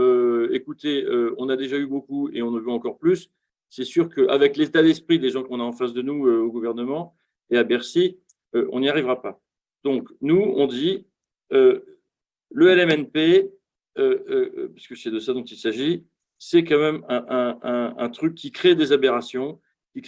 écoutez, on a déjà eu beaucoup et on en veut encore plus, c'est sûr qu'avec l'état d'esprit des gens qu'on a en face de nous au gouvernement et à Bercy, on n'y arrivera pas. Donc, nous, on dit, le LMNP, puisque c'est de ça dont il s'agit, c'est quand même un truc qui crée des aberrations, qui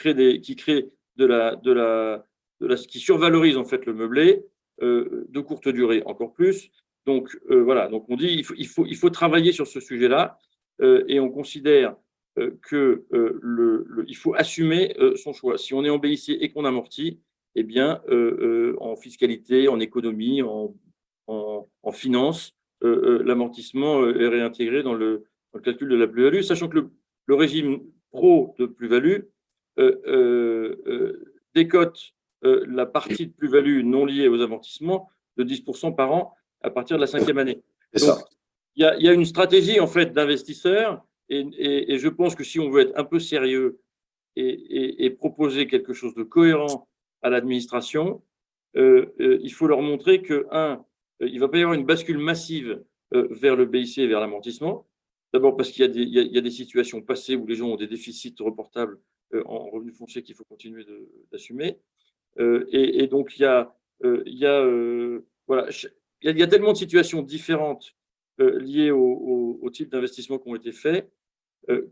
survalorise en fait le meublé de courte durée encore plus. Donc voilà, donc on dit il faut travailler sur ce sujet-là et on considère qu'il faut assumer son choix. Si on est en BIC et qu'on amortit, eh bien en fiscalité, en économie, en finance, l'amortissement est réintégré dans le calcul de la plus-value, sachant que le régime pro de plus-value décote la partie de plus-value non liée aux amortissements de 10% par an à partir de la 5e année. Donc, il y a une stratégie en fait d'investisseurs et je pense que si on veut être un peu sérieux et proposer quelque chose de cohérent à l'administration, il faut leur montrer que, il ne va pas y avoir une bascule massive vers le BIC et vers l'amortissement. D'abord parce qu'il y a des situations passées où les gens ont des déficits reportables en revenus fonciers qu'il faut continuer d'assumer. Et donc, il y a tellement de situations différentes liées au type d'investissement qui ont été faits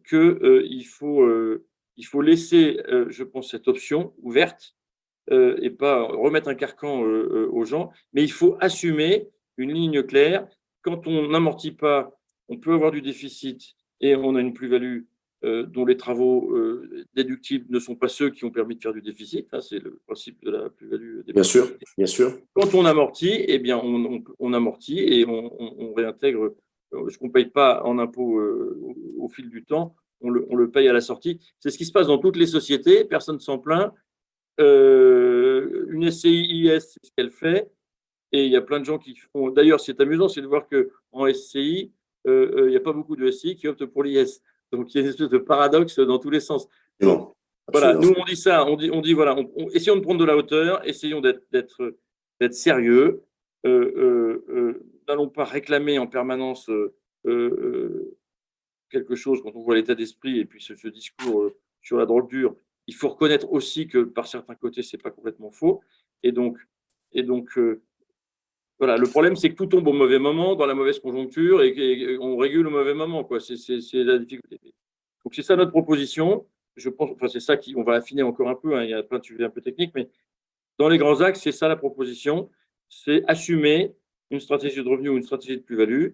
qu'il faut laisser, je pense, cette option ouverte et pas remettre un carcan aux gens, mais il faut assumer une ligne claire. Quand on n'amortit pas, on peut avoir du déficit et on a une plus-value dont les travaux déductibles ne sont pas ceux qui ont permis de faire du déficit. Hein, c'est le principe de la plus-value. Bien sûr, bien sûr. Quand on amortit, eh bien, on amortit et on réintègre ce qu'on ne paye pas en impôt au fil du temps, on le paye à la sortie. C'est ce qui se passe dans toutes les sociétés, personne ne s'en plaint. Une SCI-IS, c'est ce qu'elle fait. il y a plein de gens qui font… D'ailleurs, c'est amusant, c'est de voir qu'en SCI, il n'y a pas beaucoup de SCI qui optent pour l'IS. Donc, il y a une espèce de paradoxe dans tous les sens. Donc, voilà, nous, on dit ça, on dit voilà, essayons de prendre de la hauteur, essayons d'être sérieux. N'allons pas réclamer en permanence quelque chose quand on voit l'état d'esprit et puis ce discours sur la drogue dure. Il faut reconnaître aussi que par certains côtés, ce n'est pas complètement faux. Et donc voilà, le problème, c'est que tout tombe au mauvais moment, dans la mauvaise conjoncture, et on régule au mauvais moment, quoi. C'est la difficulté. Donc, c'est ça notre proposition. Je pense, enfin, c'est ça on va affiner encore un peu, hein, il y a plein de sujets un peu techniques, mais dans les grands axes, c'est ça la proposition, c'est assumer une stratégie de revenu ou une stratégie de plus-value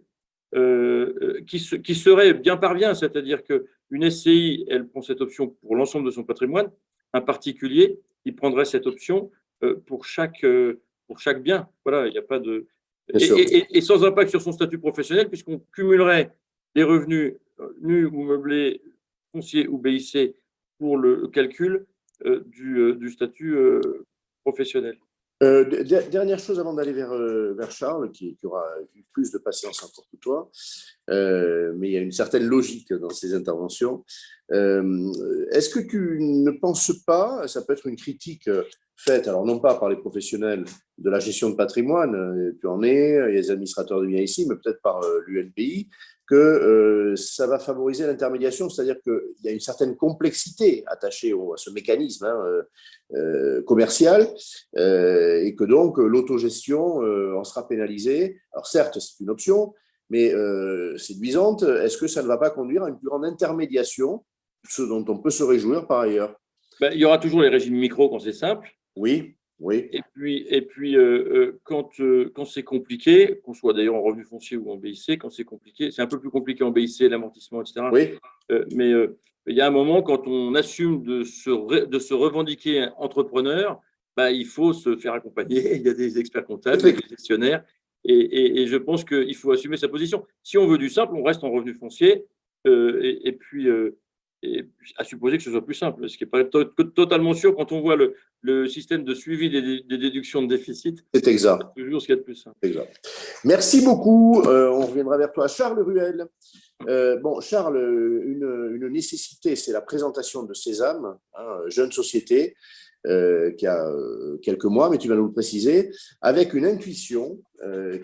qui serait bien par bien, c'est-à-dire qu'une SCI, elle prend cette option pour l'ensemble de son patrimoine, un particulier, il prendrait cette option pour chaque bien. Voilà, il n'y a pas de… Et sans impact sur son statut professionnel, puisqu'on cumulerait les revenus nus ou meublés, fonciers ou BIC pour le calcul du statut professionnel. Dernière chose avant d'aller vers Charles, qui aura eu plus de patience encore que toi, mais il y a une certaine logique dans ses interventions. Est-ce que tu ne penses pas, ça peut être une critique faite, alors non pas par les professionnels de la gestion de patrimoine, tu en es, il y a les administrateurs de biens ici, mais peut-être par l'UNPI, que ça va favoriser l'intermédiation, c'est-à-dire qu'il y a une certaine complexité attachée à ce mécanisme commercial et que donc l'autogestion en sera pénalisée. Alors certes, c'est une option, mais séduisante. Est-ce que ça ne va pas conduire à une plus grande intermédiation, ce dont on peut se réjouir par ailleurs? Il y aura toujours les régimes micro quand c'est simple. Oui, oui. Et puis quand c'est compliqué, qu'on soit d'ailleurs en revenu foncier ou en BIC, quand c'est compliqué, c'est un peu plus compliqué en BIC, l'amortissement, etc. Oui. Mais il y a un moment, quand on assume de se revendiquer entrepreneur, il faut se faire accompagner. Il y a des experts comptables, des gestionnaires, et je pense qu'il faut assumer sa position. Si on veut du simple, on reste en revenu foncier, et puis à supposer que ce soit plus simple, ce qui n'est pas totalement sûr quand on voit le système de suivi des déductions de déficit. C'est exact. C'est toujours ce qu'il y a de plus simple. Exact. Merci beaucoup. On reviendra vers toi. Charles Ruel. Bon, Charles, une nécessité, c'est la présentation de Sésame, jeune société, qui a quelques mois, mais tu vas nous le préciser, avec une intuition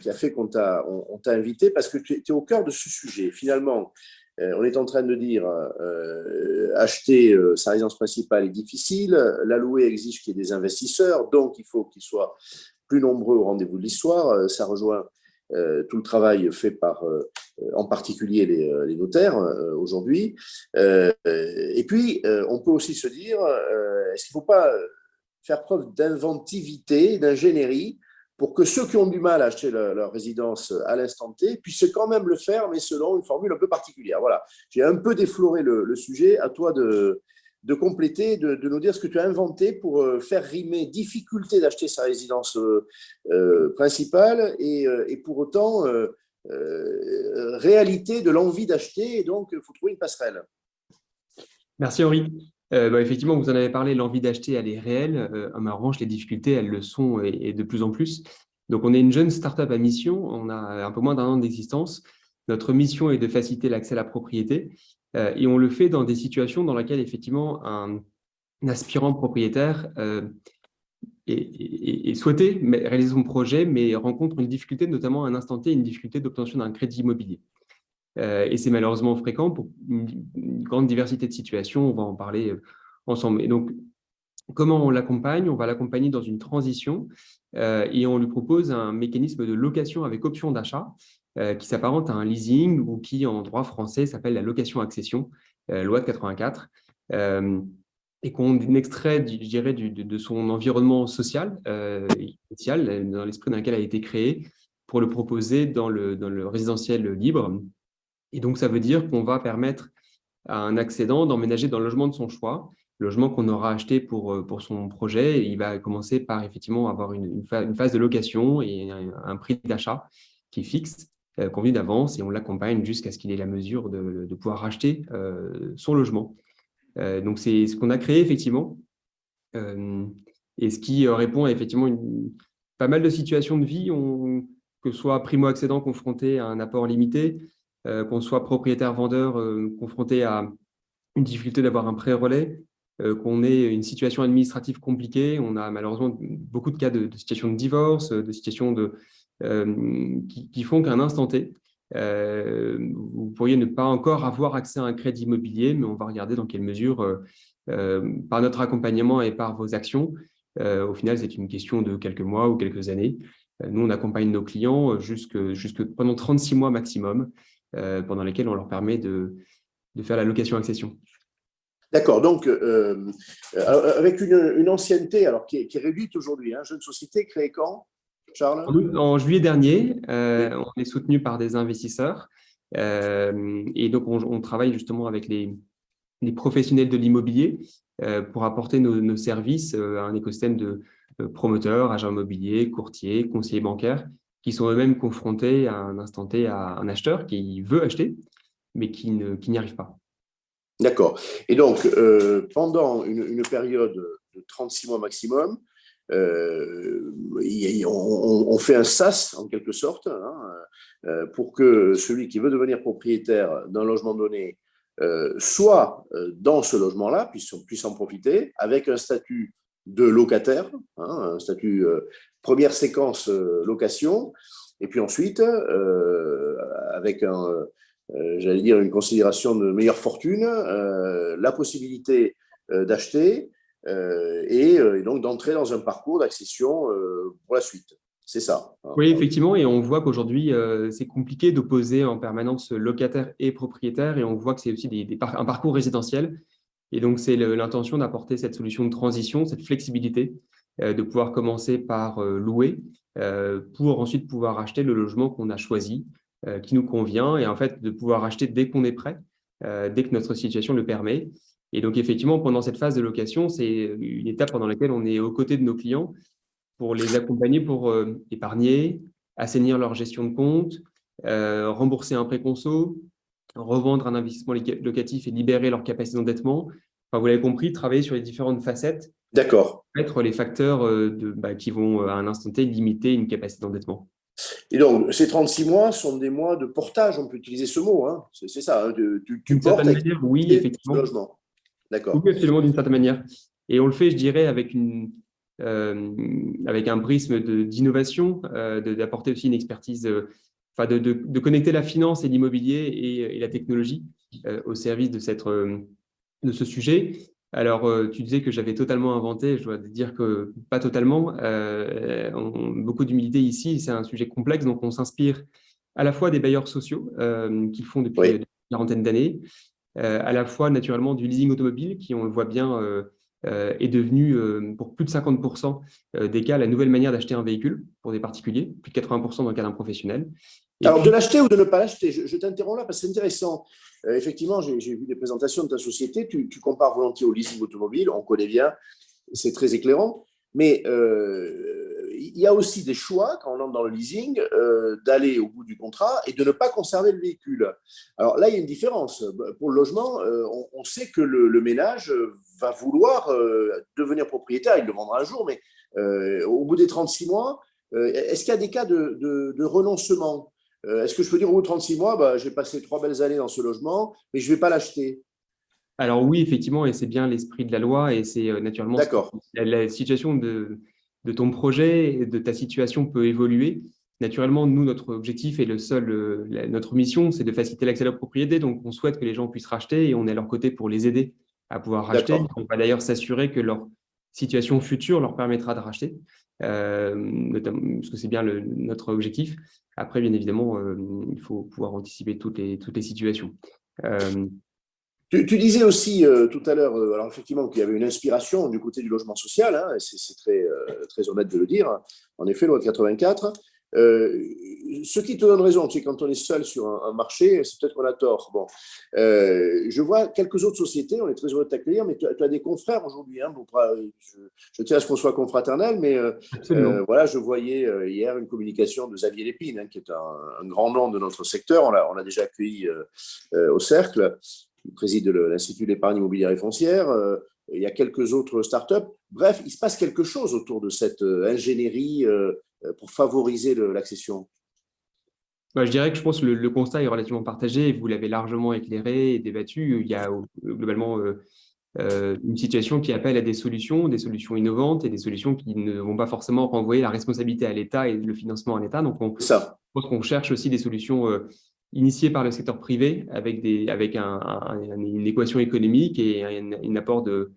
qui a fait qu'on t'a invité parce que tu es au cœur de ce sujet. Finalement, on est en train de dire acheter sa résidence principale est difficile, la louer exige qu'il y ait des investisseurs, donc il faut qu'ils soient plus nombreux au rendez-vous de l'histoire. Ça rejoint tout le travail fait par en particulier les notaires aujourd'hui. Et puis, on peut aussi se dire, est-ce qu'il ne faut pas faire preuve d'inventivité, d'ingénierie pour que ceux qui ont du mal à acheter leur résidence à l'instant T puissent quand même le faire, mais selon une formule un peu particulière. Voilà, j'ai un peu défloré le sujet. À toi de compléter, de nous dire ce que tu as inventé pour faire rimer difficulté d'acheter sa résidence principale et pour autant réalité de l'envie d'acheter. Et donc, il faut trouver une passerelle. Merci Henri. Effectivement, vous en avez parlé, l'envie d'acheter, elle est réelle. En revanche, les difficultés, elles le sont et de plus en plus. Donc, on est une jeune start-up à mission. On a un peu moins d'un an d'existence. Notre mission est de faciliter l'accès à la propriété. Et on le fait dans des situations dans lesquelles, effectivement, un aspirant propriétaire est souhaité réaliser son projet, mais rencontre une difficulté, notamment à un instant T, une difficulté d'obtention d'un crédit immobilier. Et c'est malheureusement fréquent pour une grande diversité de situations. On va en parler ensemble. Et donc, comment on l'accompagne? On va l'accompagner dans une transition et on lui propose un mécanisme de location avec option d'achat qui s'apparente à un leasing ou qui, en droit français, s'appelle la location-accession, loi de 84, et qu'on extrait, je dirais, de son environnement social, initial, dans l'esprit dans lequel elle a été créée, pour le proposer dans le résidentiel libre. Et donc, ça veut dire qu'on va permettre à un accédant d'emménager dans le logement de son choix, le logement qu'on aura acheté pour son projet. Et il va commencer par effectivement avoir une phase de location et un prix d'achat qui est fixe, convenu d'avance, et on l'accompagne jusqu'à ce qu'il ait la mesure de pouvoir racheter son logement. Donc, c'est ce qu'on a créé effectivement et ce qui répond à effectivement pas mal de situations de vie, que ce soit primo-accédant confronté à un apport limité, qu'on soit propriétaire-vendeur confronté à une difficulté d'avoir un prêt-relais, qu'on ait une situation administrative compliquée. On a malheureusement beaucoup de cas de situations de divorce, de situations qui font qu'à un instant T, vous pourriez ne pas encore avoir accès à un crédit immobilier, mais on va regarder dans quelle mesure, par notre accompagnement et par vos actions, au final, c'est une question de quelques mois ou quelques années. Nous, on accompagne nos clients jusque pendant 36 mois maximum, pendant lesquels on leur permet de faire la location-accession. D'accord, donc avec une ancienneté alors, qui est réduite aujourd'hui, hein, jeune société créée quand, Charles? En juillet dernier, on est soutenu par des investisseurs et donc on travaille justement avec les professionnels de l'immobilier pour apporter nos services à un écosystème de promoteurs, agents immobiliers, courtiers, conseillers bancaires qui sont eux-mêmes confrontés à un instant T à un acheteur qui veut acheter mais qui n'y arrive pas. D'accord. Et donc, pendant une période de 36 mois maximum, on fait un SAS, en quelque sorte, hein, pour que celui qui veut devenir propriétaire d'un logement donné soit dans ce logement-là, puisse en profiter, avec un statut de locataire, hein, un statut première séquence location, et puis ensuite, avec j'allais dire une considération de meilleure fortune, la possibilité d'acheter et donc d'entrer dans un parcours d'accession pour la suite. C'est ça. Hein. Oui, effectivement, et on voit qu'aujourd'hui, c'est compliqué d'opposer en permanence locataire et propriétaire, et on voit que c'est aussi un parcours résidentiel. Et donc, c'est l'intention d'apporter cette solution de transition, cette flexibilité, de pouvoir commencer par louer pour ensuite pouvoir acheter le logement qu'on a choisi, qui nous convient, et en fait de pouvoir acheter dès qu'on est prêt, dès que notre situation le permet. Et donc effectivement, pendant cette phase de location, c'est une étape pendant laquelle on est aux côtés de nos clients pour les accompagner, pour épargner, assainir leur gestion de compte, rembourser un prêt conso, revendre un investissement locatif et libérer leur capacité d'endettement. Enfin, vous l'avez compris, travailler sur les différentes facettes. D'accord. Être les facteurs qui vont à un instant T limiter une capacité d'endettement. Et donc, ces 36 mois sont des mois de portage, on peut utiliser ce mot, hein. C'est ça, hein, tu portes avec manière, oui, effectivement. ce logement. D'accord. Oui, absolument, d'une certaine manière. Et on le fait, je dirais, avec un prisme d'innovation, d'apporter aussi une expertise, de connecter la finance et l'immobilier et la technologie au service de ce sujet. Alors, tu disais que j'avais totalement inventé, je dois te dire que pas totalement. Beaucoup d'humilité ici, c'est un sujet complexe, donc on s'inspire à la fois des bailleurs sociaux qui le font depuis une quarantaine d'années, à la fois naturellement du leasing automobile qui, on le voit bien, est devenu pour plus de 50% des cas la nouvelle manière d'acheter un véhicule pour des particuliers, plus de 80% dans le cas d'un professionnel. Alors, de l'acheter ou de ne pas l'acheter, je t'interromps là parce que c'est intéressant. Effectivement, j'ai vu des présentations de ta société, tu compares volontiers au leasing automobile, on connaît bien, c'est très éclairant, mais il y a aussi des choix, quand on entre dans le leasing, d'aller au bout du contrat et de ne pas conserver le véhicule. Alors là, il y a une différence. Pour le logement, on sait que le ménage va vouloir devenir propriétaire, il le vendra un jour, mais au bout des 36 mois, est-ce qu'il y a des cas de renoncement ? Est-ce que je peux dire au bout de 36 mois, j'ai passé 3 belles années dans ce logement, mais je ne vais pas l'acheter? Alors oui, effectivement, et c'est bien l'esprit de la loi, et c'est naturellement la situation de ton projet et de ta situation peut évoluer. Naturellement, nous, notre objectif et notre mission, c'est de faciliter l'accès à la propriété. Donc, on souhaite que les gens puissent racheter et on est à leur côté pour les aider à pouvoir racheter. On va d'ailleurs s'assurer que leur situation future leur permettra de racheter, notamment, parce que c'est bien notre objectif. Après, bien évidemment, il faut pouvoir anticiper toutes les situations. Tu disais aussi tout à l'heure, alors effectivement, qu'il y avait une inspiration du côté du logement social, hein, c'est très honnête de le dire, en effet, loi de 84. Ce qui te donne raison, c'est quand on est seul sur un marché, c'est peut-être qu'on a tort. Bon, je vois quelques autres sociétés, on est très heureux de t'accueillir, mais tu as des confrères aujourd'hui. Hein, je tiens à ce qu'on soit confraternel, mais voilà, je voyais hier une communication de Xavier Lépine, hein, qui est un grand nom de notre secteur. On l'a déjà accueilli au Cercle. Il préside l'Institut d'épargne immobilière et foncière. il y a quelques autres startups. Bref, il se passe quelque chose autour de cette ingénierie pour favoriser l'accession. Je dirais que je pense que le constat est relativement partagé. Vous l'avez largement éclairé et débattu. Il y a globalement une situation qui appelle à des solutions innovantes et des solutions qui ne vont pas forcément renvoyer la responsabilité à l'État et le financement à l'État. Donc, je pense qu'on cherche aussi des solutions initiées par le secteur privé avec une équation économique et un apport de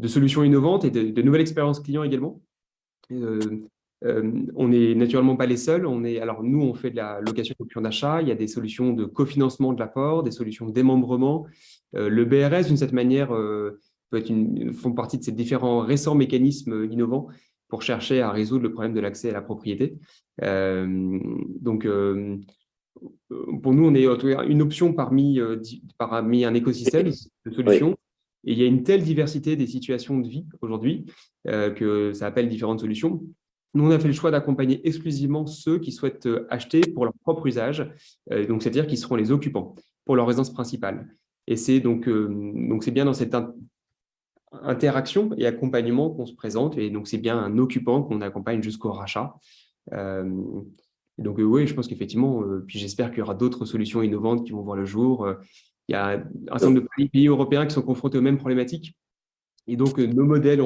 solutions innovantes et de nouvelles expériences clients également. On n'est naturellement pas les seuls. Alors, nous, on fait de la location d'options d'achat. Il y a des solutions de cofinancement de l'apport, des solutions de démembrement. Le BRS, d'une certaine manière, font partie de ces différents récents mécanismes innovants pour chercher à résoudre le problème de l'accès à la propriété. Donc, pour nous, on est une option parmi un écosystème de solutions. Oui. Et il y a une telle diversité des situations de vie aujourd'hui que ça appelle différentes solutions. Nous, on a fait le choix d'accompagner exclusivement ceux qui souhaitent acheter pour leur propre usage, donc c'est-à-dire qui seront les occupants pour leur résidence principale. Et c'est donc c'est bien dans cette interaction et accompagnement qu'on se présente, et donc c'est bien un occupant qu'on accompagne jusqu'au rachat. Donc oui, je pense qu'effectivement, puis j'espère qu'il y aura d'autres solutions innovantes qui vont voir le jour. Il y a un certain nombre de pays européens qui sont confrontés aux mêmes problématiques. Et donc, nos modèles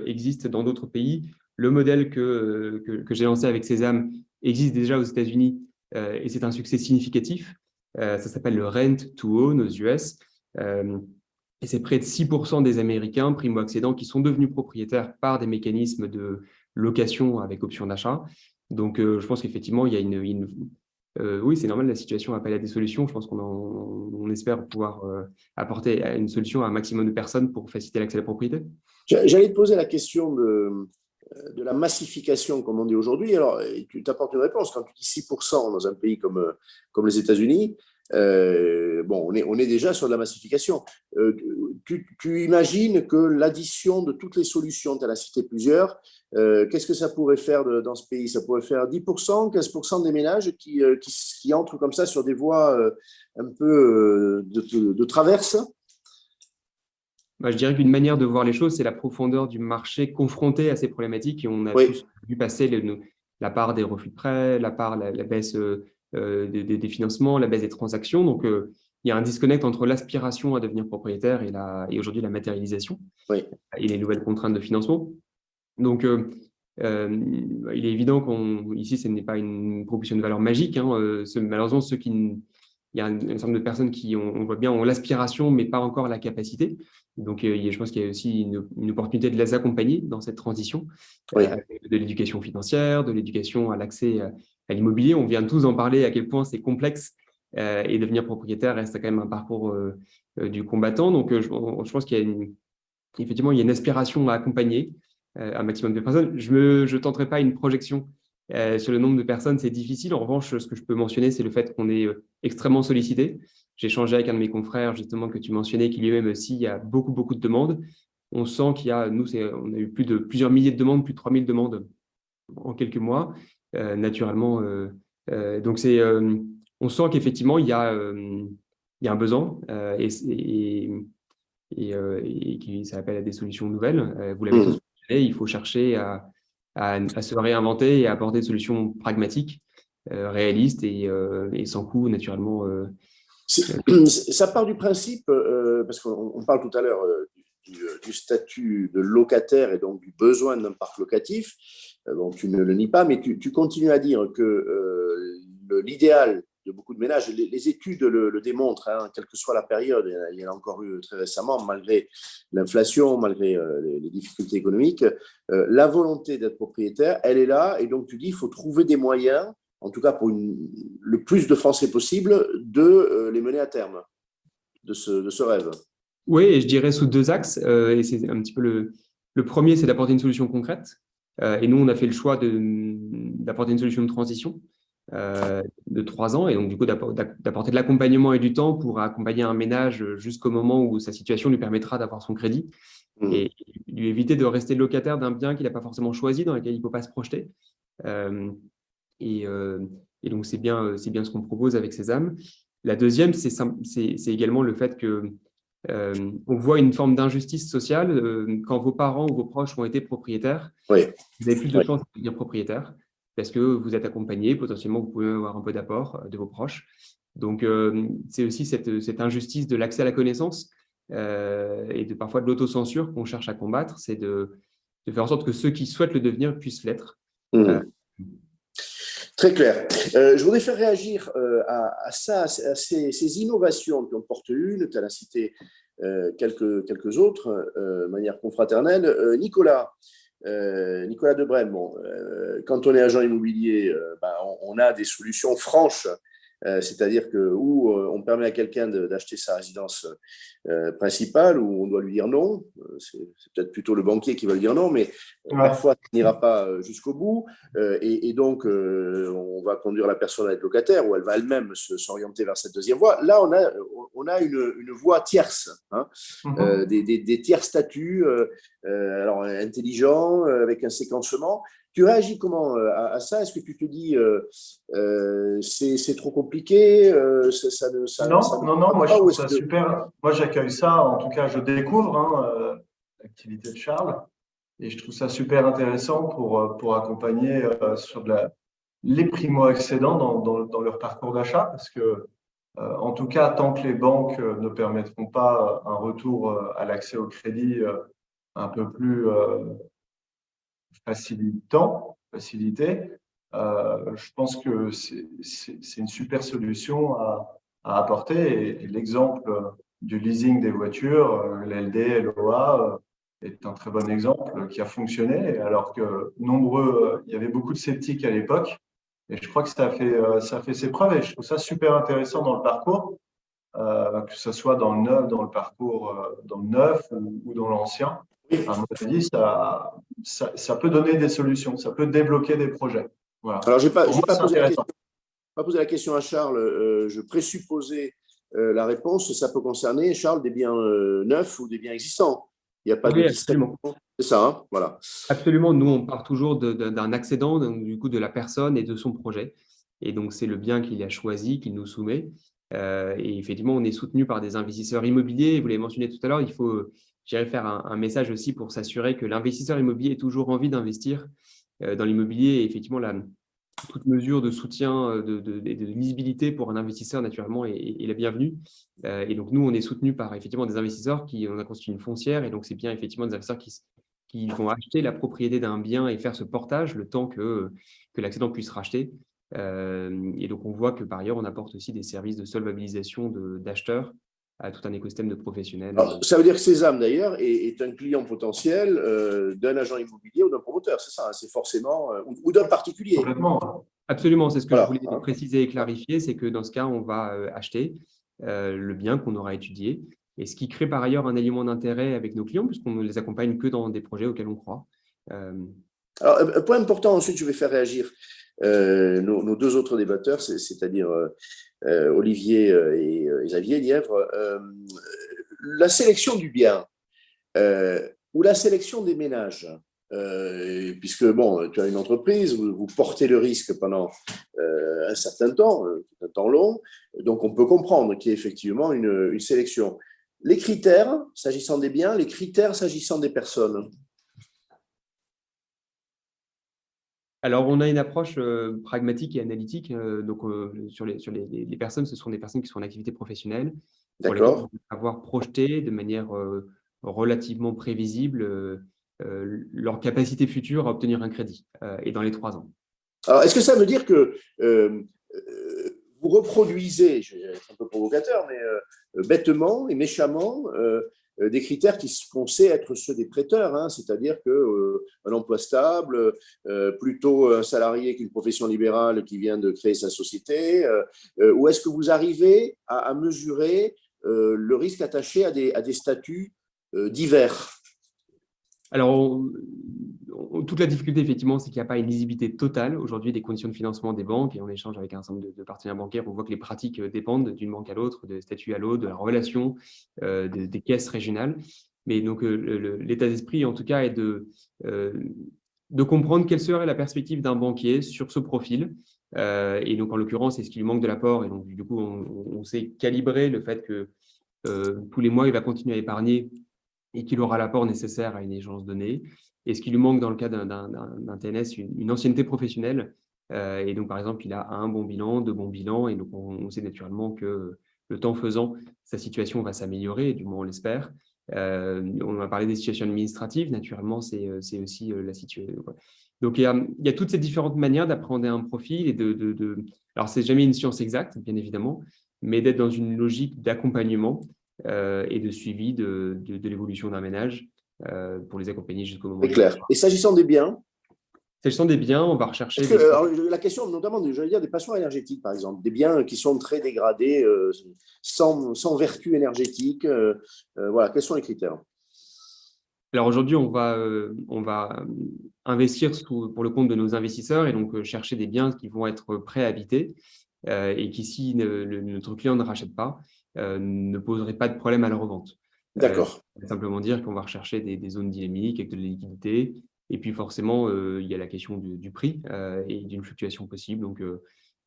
existent dans d'autres pays. Le modèle que j'ai lancé avec Sésame existe déjà aux États-Unis et c'est un succès significatif. Ça s'appelle le Rent to Own aux US. Et c'est près de 6% des Américains primo-accédants qui sont devenus propriétaires par des mécanismes de location avec option d'achat. Donc, je pense qu'effectivement, il y a oui, c'est normal, la situation appelle à des solutions. Je pense qu'on espère pouvoir apporter une solution à un maximum de personnes pour faciliter l'accès à la propriété. J'allais te poser la question de la massification, comme on dit aujourd'hui. Alors, tu t'apportes une réponse. Quand tu dis 6% dans un pays comme les États-Unis, on est déjà sur de la massification. Tu imagines que l'addition de toutes les solutions, tu en as cité plusieurs, qu'est-ce que ça pourrait faire dans ce pays? Ça pourrait faire 10%, 15% des ménages qui entrent comme ça sur des voies un peu de traverse? Je dirais qu'une manière de voir les choses, c'est la profondeur du marché confronté à ces problématiques. Et on a tous vu passer la part des refus de prêt, la baisse des financements, la baisse des transactions. Donc, il y a un disconnect entre l'aspiration à devenir propriétaire et aujourd'hui la matérialisation et les nouvelles contraintes de financement. Donc, il est évident qu'ici, ce n'est pas une proposition de valeur magique. Malheureusement, il y a un certain nombre de personnes qui, on voit bien, ont l'aspiration, mais pas encore la capacité. Donc, je pense qu'il y a aussi une opportunité de les accompagner dans cette transition, de l'éducation financière, de l'éducation à l'accès à l'immobilier. On vient tous en parler à quel point c'est complexe et devenir propriétaire reste quand même un parcours du combattant. Donc, je pense qu'il y a effectivement, il y a une aspiration à accompagner un maximum de personnes. Je ne tenterai pas une projection sur le nombre de personnes, c'est difficile. En revanche, ce que je peux mentionner, c'est le fait qu'on est extrêmement sollicité. J'ai échangé avec un de mes confrères, justement, que tu mentionnais, qui lui-même aussi, il y a beaucoup, beaucoup de demandes. On sent qu'il y a, on a eu plusieurs milliers de demandes, plus de 3000 demandes en quelques mois, naturellement. Donc, on sent qu'effectivement, il y a un besoin et qui s'appelle à des solutions nouvelles. Vous l'avez tous mentionné, il faut chercher à se réinventer et à apporter des solutions pragmatiques, réalistes et sans coût, naturellement. Ça part du principe, parce qu'on parle tout à l'heure du statut de locataire et donc du besoin d'un parc locatif. Bon, tu ne le nies pas, mais tu continues à dire que l'idéal de beaucoup de ménages, les études le démontrent, quelle que soit la période, il y en a encore eu très récemment, malgré l'inflation, malgré les difficultés économiques, la volonté d'être propriétaire, elle est là, et donc tu dis qu'il faut trouver des moyens, en tout cas pour le plus de Français possible, de les mener à terme, de ce rêve. Oui, et je dirais sous deux axes, et c'est un petit peu le premier, c'est d'apporter une solution concrète, et nous on a fait le choix d'apporter une solution de transition de 3 ans, et donc du coup d'apporter de l'accompagnement et du temps pour accompagner un ménage jusqu'au moment où sa situation lui permettra d'avoir son crédit et lui éviter de rester locataire d'un bien qu'il n'a pas forcément choisi, dans lequel il ne peut pas se projeter. Et donc c'est bien ce qu'on propose avec Sésame. La deuxième, c'est également le fait que On voit une forme d'injustice sociale. Quand vos parents ou vos proches ont été propriétaires, Oui. vous avez plus de Oui. chances de devenir propriétaire parce que vous êtes accompagné, potentiellement vous pouvez avoir un peu d'apport de vos proches. Donc, c'est aussi cette injustice de l'accès à la connaissance et parfois de l'autocensure qu'on cherche à combattre, c'est de faire en sorte que ceux qui souhaitent le devenir puissent l'être. Très clair. Je voudrais faire réagir à ça, à ces innovations qui en portent une, tu as cité quelques autres de manière confraternelle. Nicolas Debrem, quand on est agent immobilier, on a des solutions franches, c'est-à-dire que où on permet à quelqu'un d'acheter sa résidence principale, où on doit lui dire non, c'est peut-être plutôt le banquier qui va lui dire non, mais parfois ça n'ira pas jusqu'au bout, et donc on va conduire la personne à être locataire, ou elle va elle-même s'orienter vers cette deuxième voie. Là, on a une voie tierce, des tiers statuts, alors intelligents, avec un séquencement. Tu réagis comment à ça? Est-ce que tu te dis c'est trop compliqué Non, moi je trouve ça super. Moi j'accueille ça, en tout cas je découvre l'activité de Charles et je trouve ça super intéressant pour accompagner sur les primo-accédants dans leur parcours d'achat parce que en tout cas tant que les banques ne permettront pas un retour à l'accès au crédit un peu plus facilité, je pense que c'est une super solution à apporter. Et l'exemple du leasing des voitures, l'LD, LOA, est un très bon exemple qui a fonctionné, alors que il y avait beaucoup de sceptiques à l'époque. Et je crois que ça a fait ses preuves. Et je trouve ça super intéressant dans le parcours, que ce soit dans le parcours dans le neuf ou dans l'ancien. À mon avis, ça peut donner des solutions, ça peut débloquer des projets. Voilà. Alors, je n'ai pas posé la question à Charles, je présupposais la réponse. Ça peut concerner, Charles, des biens neufs ou des biens existants. Il n'y a pas de absolument. C'est ça, hein, voilà. Absolument. Nous, on part toujours d'un accédant, donc, du coup, de la personne et de son projet. Et donc, c'est le bien qu'il a choisi, qu'il nous soumet. Et effectivement, on est soutenu par des investisseurs immobiliers. Vous l'avez mentionné tout à l'heure, il faut faire un message aussi pour s'assurer que l'investisseur immobilier ait toujours envie d'investir dans l'immobilier. Et effectivement, toute mesure de soutien, de lisibilité pour un investisseur, naturellement, est la bienvenue. Et donc, nous, on est soutenu par effectivement des investisseurs on a constitué une foncière. Et donc, c'est bien effectivement des investisseurs qui vont acheter la propriété d'un bien et faire ce portage le temps que l'accédant puisse racheter. Et donc, on voit que par ailleurs, on apporte aussi des services de solvabilisation d'acheteurs à tout un écosystème de professionnels. Alors, ça veut dire que Sésame, d'ailleurs, est un client potentiel d'un agent immobilier ou d'un promoteur, c'est ça, c'est forcément, ou d'un particulier. Complètement. Absolument, c'est ce que je voulais préciser et clarifier, c'est que dans ce cas, on va acheter le bien qu'on aura étudié, et ce qui crée par ailleurs un élément d'intérêt avec nos clients, puisqu'on ne les accompagne que dans des projets auxquels on croit. Alors, un point important, ensuite, je vais faire réagir nos deux autres débatteurs, c'est-à-dire Olivier et Xavier Lièvre. La sélection du bien ou la sélection des ménages, puisque tu as une entreprise, vous portez le risque pendant un certain temps, un temps long, donc on peut comprendre qu'il y ait effectivement une sélection. Les critères s'agissant des biens, les critères s'agissant des personnes. Alors, on a une approche pragmatique et analytique. Donc, sur les personnes, ce sont des personnes qui sont en activité professionnelle, pour lesquelles on va avoir projeté de manière relativement prévisible leur capacité future à obtenir un crédit, et dans les 3 ans. Alors, est-ce que ça veut dire que vous reproduisez, je vais être un peu provocateur, mais bêtement et méchamment, des critères qu'on sait être ceux des prêteurs, hein, c'est-à-dire qu'un emploi stable, plutôt un salarié qu'une profession libérale qui vient de créer sa société, ou est-ce que vous arrivez à mesurer le risque attaché à des statuts divers? Alors, toute la difficulté, effectivement, c'est qu'il n'y a pas une lisibilité totale aujourd'hui des conditions de financement des banques, et on échange avec un certain nombre de partenaires bancaires. On voit que les pratiques dépendent d'une banque à l'autre, de statut à l'autre, de la relation des caisses régionales. Mais donc, l'état d'esprit, en tout cas, est de comprendre quelle serait la perspective d'un banquier sur ce profil. Et donc, en l'occurrence, c'est ce qui lui manque de l'apport. Et donc, du coup, on sait calibrer le fait que tous les mois, il va continuer à épargner et qu'il aura l'apport nécessaire à une échéance donnée. Et ce qui lui manque dans le cas d'un TNS, une ancienneté professionnelle. Et donc, par exemple, il a un bon bilan, 2 bons bilans. Et donc, on sait naturellement que le temps faisant, sa situation va s'améliorer, du moins on l'espère. On a parlé des situations administratives. Naturellement, c'est aussi la situation. Donc, il y a toutes ces différentes manières d'appréhender un profil. Alors, ce n'est jamais une science exacte, bien évidemment, mais d'être dans une logique d'accompagnement et de suivi de l'évolution d'un ménage pour les accompagner jusqu'au moment. C'est clair. Et s'agissant des biens, on va rechercher… alors, la question notamment des passoires énergétiques, par exemple, des biens qui sont très dégradés, sans vertu énergétique, voilà, quels sont les critères? Alors aujourd'hui, on va investir pour le compte de nos investisseurs et donc chercher des biens qui vont être prêts à habiter et qui, si notre client ne rachète pas, ne poserait pas de problème à la revente. D'accord. Simplement dire qu'on va rechercher des zones dynamiques avec de la liquidité. Et puis forcément, il y a la question du prix et d'une fluctuation possible. Donc,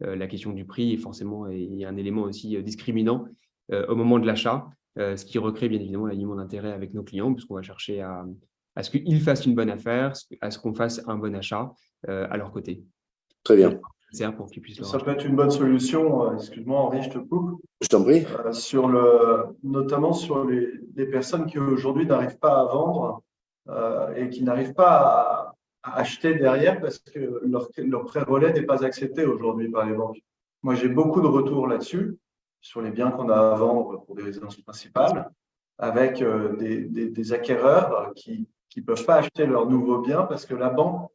la question du prix est forcément un élément aussi discriminant au moment de l'achat, ce qui recrée bien évidemment l'alignement d'intérêt avec nos clients, puisqu'on va chercher à ce qu'ils fassent une bonne affaire, à ce qu'on fasse un bon achat à leur côté. Très bien. Pour qu'ils puissent le Ça racheter. peut être une bonne solution, excuse-moi Henri, je te coupe, Je t'en prie. notamment sur les personnes qui aujourd'hui n'arrivent pas à vendre et qui n'arrivent pas à acheter derrière parce que leur prêt relais n'est pas accepté aujourd'hui par les banques. Moi, j'ai beaucoup de retours là-dessus, sur les biens qu'on a à vendre pour des résidences principales, avec des acquéreurs qui ne peuvent pas acheter leurs nouveaux biens parce que la banque,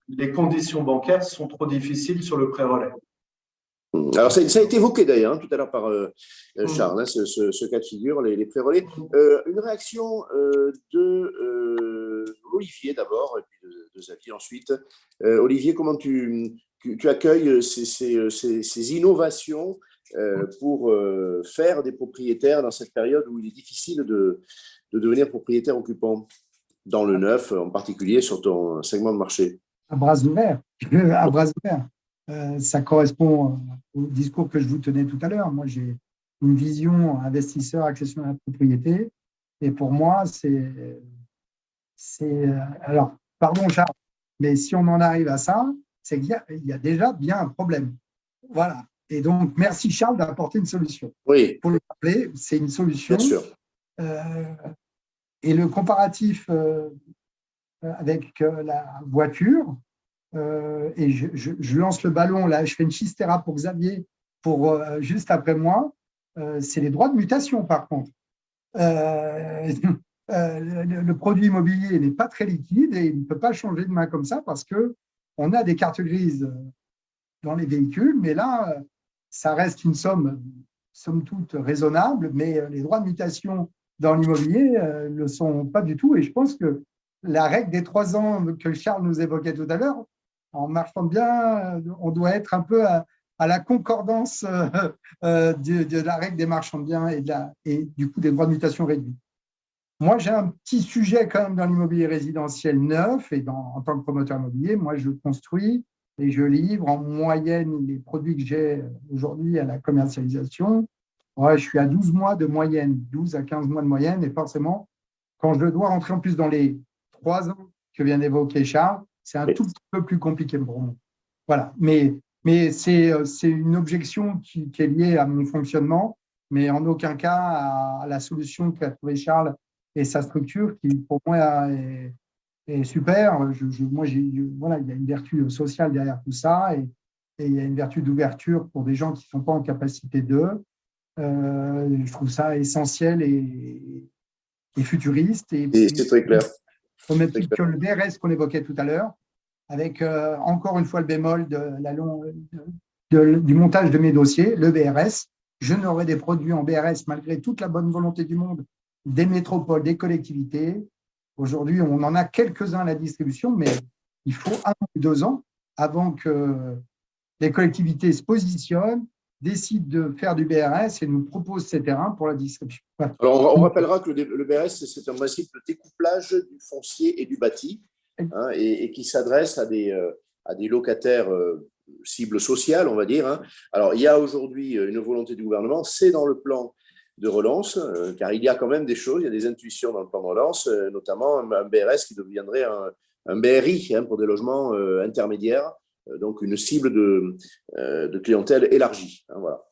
les conditions bancaires sont trop difficiles sur le prêt relais. Alors, ça a été évoqué d'ailleurs tout à l'heure par Charles, hein, ce cas de figure, les pré-relais. Une réaction de Olivier d'abord, et puis de Xavier ensuite. Olivier, comment tu accueilles ces innovations pour faire des propriétaires dans cette période où il est difficile de devenir propriétaire occupant dans le neuf, en particulier sur ton segment de marché? À bras ouverts. À bras ouverts. Ça correspond au discours que je vous tenais tout à l'heure. Moi, j'ai une vision investisseur, accession à la propriété. Et pour moi, alors, pardon Charles, mais si on en arrive à ça, c'est qu'il y a déjà bien un problème. Voilà. Et donc, merci Charles d'apporter une solution. Oui. Pour le rappeler, c'est une solution. Bien sûr. Et le comparatif avec la voiture, et je lance le ballon, là, je fais une chistera pour Xavier, pour juste après moi, c'est les droits de mutation, par contre. Le produit immobilier n'est pas très liquide et il ne peut pas changer de main comme ça parce qu'on a des cartes grises dans les véhicules, mais là, ça reste une somme toute raisonnable, mais les droits de mutation dans l'immobilier ne le sont pas du tout. Et je pense que la règle des 3 ans que Charles nous évoquait tout à l'heure, en marchant bien, on doit être un peu à la concordance de la règle des marchands de biens et du coup des droits de mutation réduits. Moi, j'ai un petit sujet quand même dans l'immobilier résidentiel neuf et en tant que promoteur immobilier, moi, je construis et je livre en moyenne les produits que j'ai aujourd'hui à la commercialisation. Ouais, je suis à 12 mois de moyenne, 12 à 15 mois de moyenne et forcément, quand je dois rentrer en plus dans les 3 ans que vient d'évoquer Charles, c'est un tout petit peu plus compliqué pour moi. Voilà, mais c'est une objection qui est liée à mon fonctionnement, mais en aucun cas à la solution qu'a trouvé Charles et sa structure qui, pour moi, est super. Moi, voilà, il y a une vertu sociale derrière tout ça et il y a une vertu d'ouverture pour des gens qui ne sont pas en capacité d'eux. Je trouve ça essentiel et futuriste. Et c'est très clair. Au même titre que le BRS qu'on évoquait tout à l'heure, avec encore une fois le bémol du montage de mes dossiers, le BRS. Je n'aurai des produits en BRS malgré toute la bonne volonté du monde, des métropoles, des collectivités. Aujourd'hui, on en a quelques-uns à la distribution, mais il faut 1 ou 2 ans avant que les collectivités se positionnent, décident de faire du BRS et nous proposent ces terrains pour la distribution. Voilà. Alors, on rappellera que le BRS, c'est un principe de découplage du foncier et du bâti, hein, et qui s'adresse à des locataires cibles sociales, on va dire. Hein. Alors, il y a aujourd'hui une volonté du gouvernement, c'est dans le plan de relance, car il y a quand même des choses, il y a des intuitions dans le plan de relance, notamment un BRS qui deviendrait un BRI pour des logements intermédiaires, donc une cible de clientèle élargie. Voilà.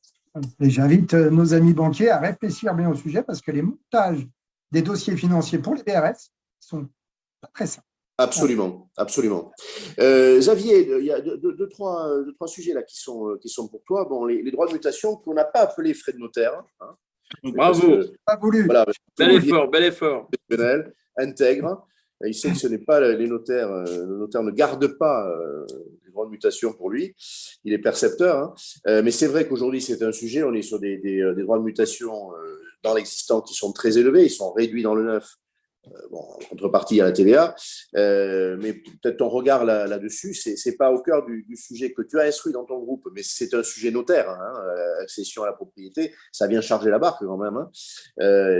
Et j'invite nos amis banquiers à réfléchir bien au sujet parce que les montages des dossiers financiers pour les BRS sont pas très simples. Absolument, absolument. Xavier, il y a deux, trois sujets là qui sont pour toi. Bon, les droits de mutation qu'on n'a pas appelés frais de notaire. Hein, bravo. Pas voulu. Voilà, Bel effort, bel effort. Intègre. Il sait que ce n'est pas les notaires. Le notaire ne garde pas les droits de mutation pour lui. Il est percepteur. Hein. Mais c'est vrai qu'aujourd'hui, c'est un sujet. On est sur des droits de mutation dans l'existant qui sont très élevés. Ils sont réduits dans le neuf. Bon, en contrepartie, il y a la TVA, mais peut-être ton regard là-dessus, c'est pas au cœur du sujet que tu as instruit dans ton groupe, mais c'est un sujet notaire, hein, accession à la propriété, ça vient charger la barque quand même. Hein.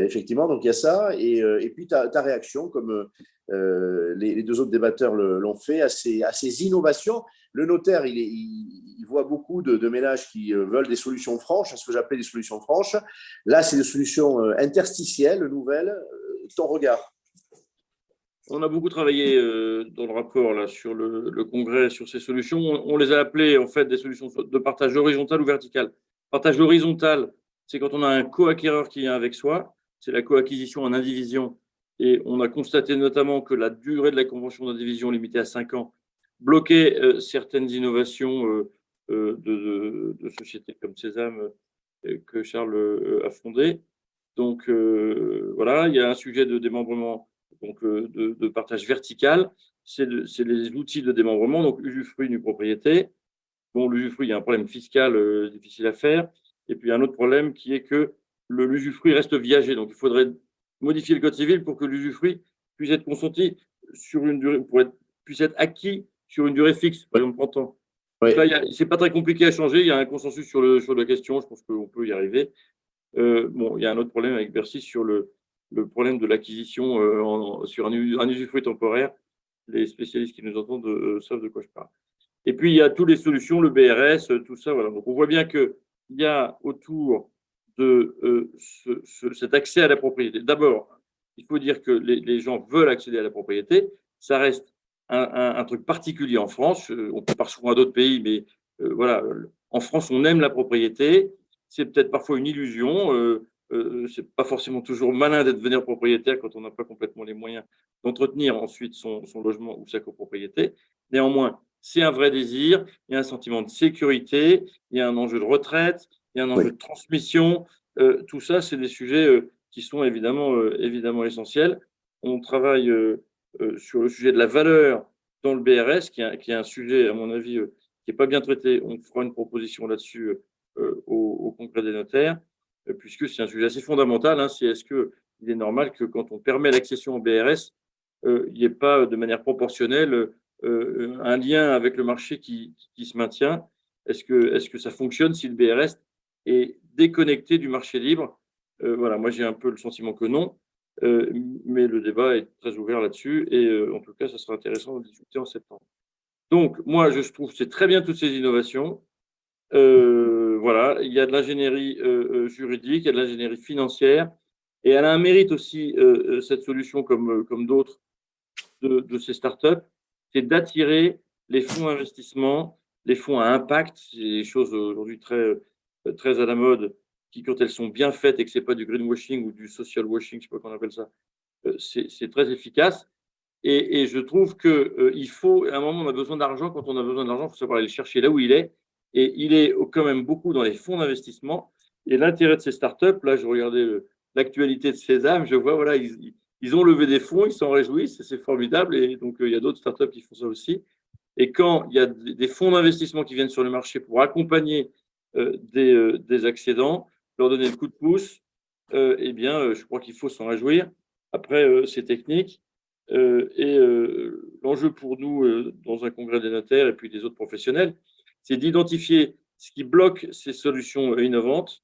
Effectivement, donc il y a ça, et puis ta réaction, comme les deux autres débatteurs l'ont fait, à ces innovations. Le notaire, il voit beaucoup de ménages qui veulent des solutions franches, ce que j'appelle des solutions franches. Là, c'est des solutions interstitielles, nouvelles. Ton regard? On a beaucoup travaillé dans le rapport là, sur le congrès, sur ces solutions. On les a appelées en fait des solutions de partage horizontal ou vertical. Partage horizontal, c'est quand on a un co-acquéreur qui vient avec soi, c'est la co-acquisition en indivision. Et on a constaté notamment que la durée de la convention d'indivision limitée à 5 ans bloquait certaines innovations de sociétés comme Sésame que Charles a fondées. Donc voilà, il y a un sujet de démembrement, donc de partage vertical, c'est les outils de démembrement, donc usufruit nu propriété. Bon, l'usufruit, il y a un problème fiscal difficile à faire, et puis il y a un autre problème qui est que l'usufruit reste viager, donc il faudrait modifier le code civil pour que l'usufruit puisse être consenti sur une durée, puisse être acquis sur une durée fixe, par exemple 30 ans. Oui. Donc là, c'est pas très compliqué à changer, il y a un consensus sur la question, je pense qu'on peut y arriver. Bon, il y a un autre problème avec Bercy sur le problème de l'acquisition sur un usufruit temporaire. Les spécialistes qui nous entendent savent de quoi je parle. Et puis, il y a toutes les solutions, le BRS, tout ça. Voilà. Donc, on voit bien qu'il y a autour de cet accès à la propriété. D'abord, il faut dire que les gens veulent accéder à la propriété. Ça reste un truc particulier en France. On compare souvent à d'autres pays, mais voilà, en France, on aime la propriété. C'est peut-être parfois une illusion. C'est pas forcément toujours malin d'être devenir propriétaire quand on n'a pas complètement les moyens d'entretenir ensuite son logement ou sa copropriété. Néanmoins, c'est un vrai désir, il y a un sentiment de sécurité, il y a un enjeu de retraite, il y a un enjeu de transmission. Tout ça, c'est des sujets qui sont évidemment essentiels. On travaille sur le sujet de la valeur dans le BRS, qui est un sujet, à mon avis, qui n'est pas bien traité. On fera une proposition là-dessus au congrès des notaires, puisque c'est un sujet assez fondamental. Hein, c'est est-ce qu'il est normal que quand on permet l'accession au BRS, il n'y ait pas de manière proportionnelle un lien avec le marché qui se maintient? Est-ce que ça fonctionne si le BRS est déconnecté du marché libre? Voilà, moi j'ai un peu le sentiment que non, mais le débat est très ouvert là-dessus et en tout cas, ça sera intéressant de discuter en septembre. Donc, moi, je trouve que c'est très bien toutes ces innovations. Voilà, il y a de l'ingénierie juridique, il y a de l'ingénierie financière, et elle a un mérite aussi, cette solution, comme d'autres de ces startups, c'est d'attirer les fonds d'investissement, les fonds à impact. C'est des choses aujourd'hui très à la mode, qui, quand elles sont bien faites et que ce n'est pas du greenwashing ou du social washing, je ne sais pas comment on appelle ça, c'est très efficace. Et je trouve qu'il faut, à un moment, on a besoin d'argent. Quand on a besoin d'argent, il faut savoir aller le chercher là où il est. Et il est quand même beaucoup dans les fonds d'investissement. Et l'intérêt de ces startups, là, je regardais l'actualité de Sésame, je vois, voilà, ils ont levé des fonds, ils s'en réjouissent, c'est formidable. Et donc, il y a d'autres startups qui font ça aussi. Et quand il y a des fonds d'investissement qui viennent sur le marché pour accompagner des accédants, leur donner le coup de pouce, eh bien, je crois qu'il faut s'en réjouir. Après, c'est technique. L'enjeu pour nous, dans un congrès des notaires et puis des autres professionnels, c'est d'identifier ce qui bloque ces solutions innovantes.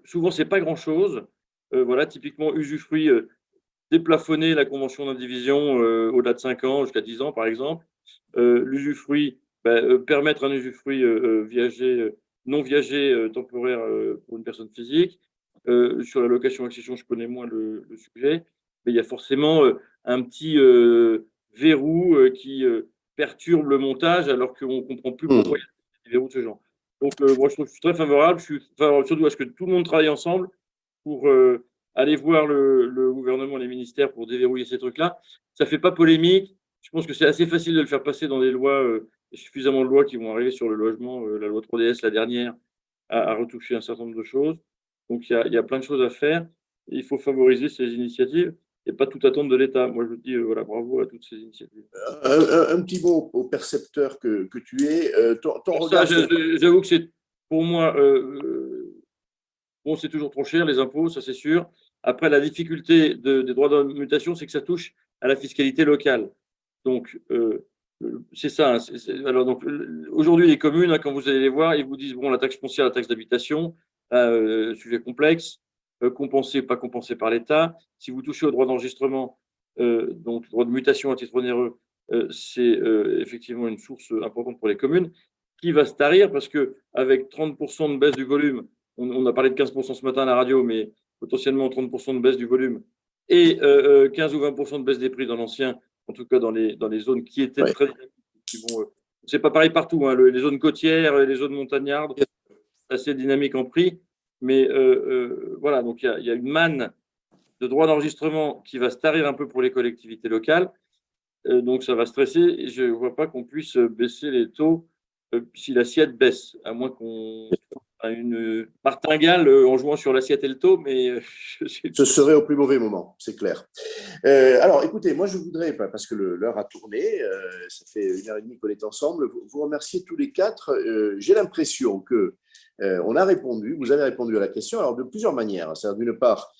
Souvent, ce n'est pas grand-chose. Voilà, typiquement, usufruit, déplafonner la convention d'indivision au-delà de 5 ans, jusqu'à 10 ans, par exemple. L'usufruit, permettre un usufruit viager, non viager temporaire pour une personne physique. Sur la location-accession, je connais moins le sujet, mais il y a forcément un petit verrou qui perturbe le montage alors qu'on ne comprend plus pourquoi il y a des verrous de ce genre. Donc, moi, je suis très favorable. Je suis favorable surtout à ce que tout le monde travaille ensemble pour aller voir le gouvernement, les ministères pour déverrouiller ces trucs-là. Ça ne fait pas polémique. Je pense que c'est assez facile de le faire passer dans des lois, suffisamment de lois qui vont arriver sur le logement. La loi 3DS, la dernière, a retouché un certain nombre de choses. Donc, il y a plein de choses à faire. Il faut favoriser ces initiatives et pas tout attendre de l'État. Moi, je dis voilà, bravo à toutes ces initiatives. Un petit mot au percepteur que tu es. Ton regard j'avoue que c'est, pour moi, bon, c'est toujours trop cher, les impôts, ça c'est sûr. Après, la difficulté des droits de mutation, c'est que ça touche à la fiscalité locale. Donc, c'est ça. Alors, donc, aujourd'hui, les communes, hein, quand vous allez les voir, ils vous disent bon, la taxe foncière, la taxe d'habitation, sujet complexe, compensé, pas compensé par l'État. Si vous touchez au droit d'enregistrement, donc le droit de mutation à titre onéreux, c'est effectivement une source importante pour les communes qui va se tarir parce qu'avec 30% de baisse du volume, on a parlé de 15% ce matin à la radio, mais potentiellement 30% de baisse du volume et 15 ou 20% de baisse des prix dans l'ancien, en tout cas dans les zones qui étaient très dynamiques. C'est pas pareil partout, hein, les zones côtières, les zones montagnardes, c'est assez dynamique en prix, mais voilà, donc il y a une manne de droits d'enregistrement qui va se tarir un peu pour les collectivités locales, donc ça va stresser et je ne vois pas qu'on puisse baisser les taux si l'assiette baisse, à moins qu'on ait une martingale en jouant sur l'assiette et le taux, mais ce serait au plus mauvais moment, c'est clair. Alors, écoutez, moi, je voudrais, parce que l'heure a tourné, ça fait 1h30 qu'on est ensemble, vous remercier tous les quatre. J'ai l'impression que on a répondu, vous avez répondu à la question, alors de plusieurs manières. C'est-à-dire, d'une part,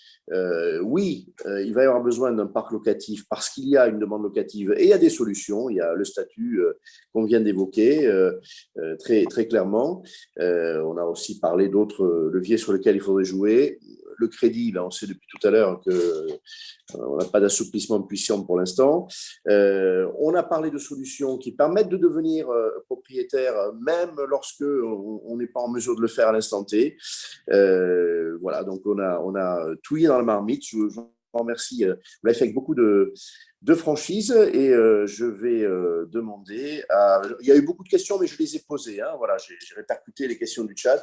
oui, il va y avoir besoin d'un parc locatif parce qu'il y a une demande locative et il y a des solutions. Il y a le statut qu'on vient d'évoquer très, très clairement. On a aussi parlé d'autres leviers sur lesquels il faudrait jouer. Le crédit, là, on sait depuis tout à l'heure qu'on n'a pas d'assouplissement puissant pour l'instant. On a parlé de solutions qui permettent de devenir propriétaire, même lorsque on n'est pas en mesure de le faire à l'instant T. Voilà, donc on a touillé dans la marmite. Je vous remercie. Vous l'avez fait avec beaucoup de franchise et je vais demander à… Il y a eu beaucoup de questions, mais je les ai posées. Hein, voilà, j'ai répercuté les questions du chat.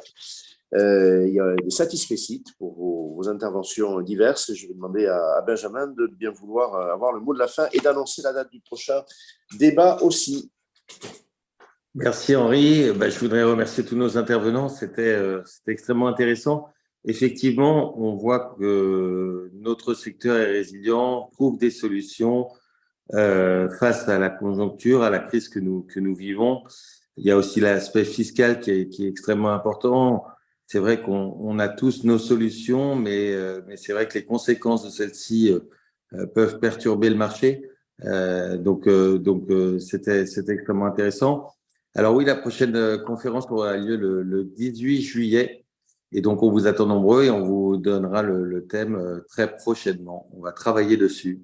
Il y a des satisfecit pour vos interventions diverses. Je vais demander à Benjamin de bien vouloir avoir le mot de la fin et d'annoncer la date du prochain débat aussi. Merci Henri. Je voudrais remercier tous nos intervenants. C'était extrêmement intéressant. Effectivement, on voit que notre secteur est résilient, trouve des solutions face à la conjoncture, à la crise que nous vivons. Il y a aussi l'aspect fiscal qui est extrêmement important. C'est vrai qu'on a tous nos solutions, mais c'est vrai que les conséquences de celles-ci peuvent perturber le marché. Donc c'était extrêmement intéressant. Alors oui, la prochaine conférence aura lieu le 18 juillet. Et donc, on vous attend nombreux et on vous donnera le thème très prochainement. On va travailler dessus.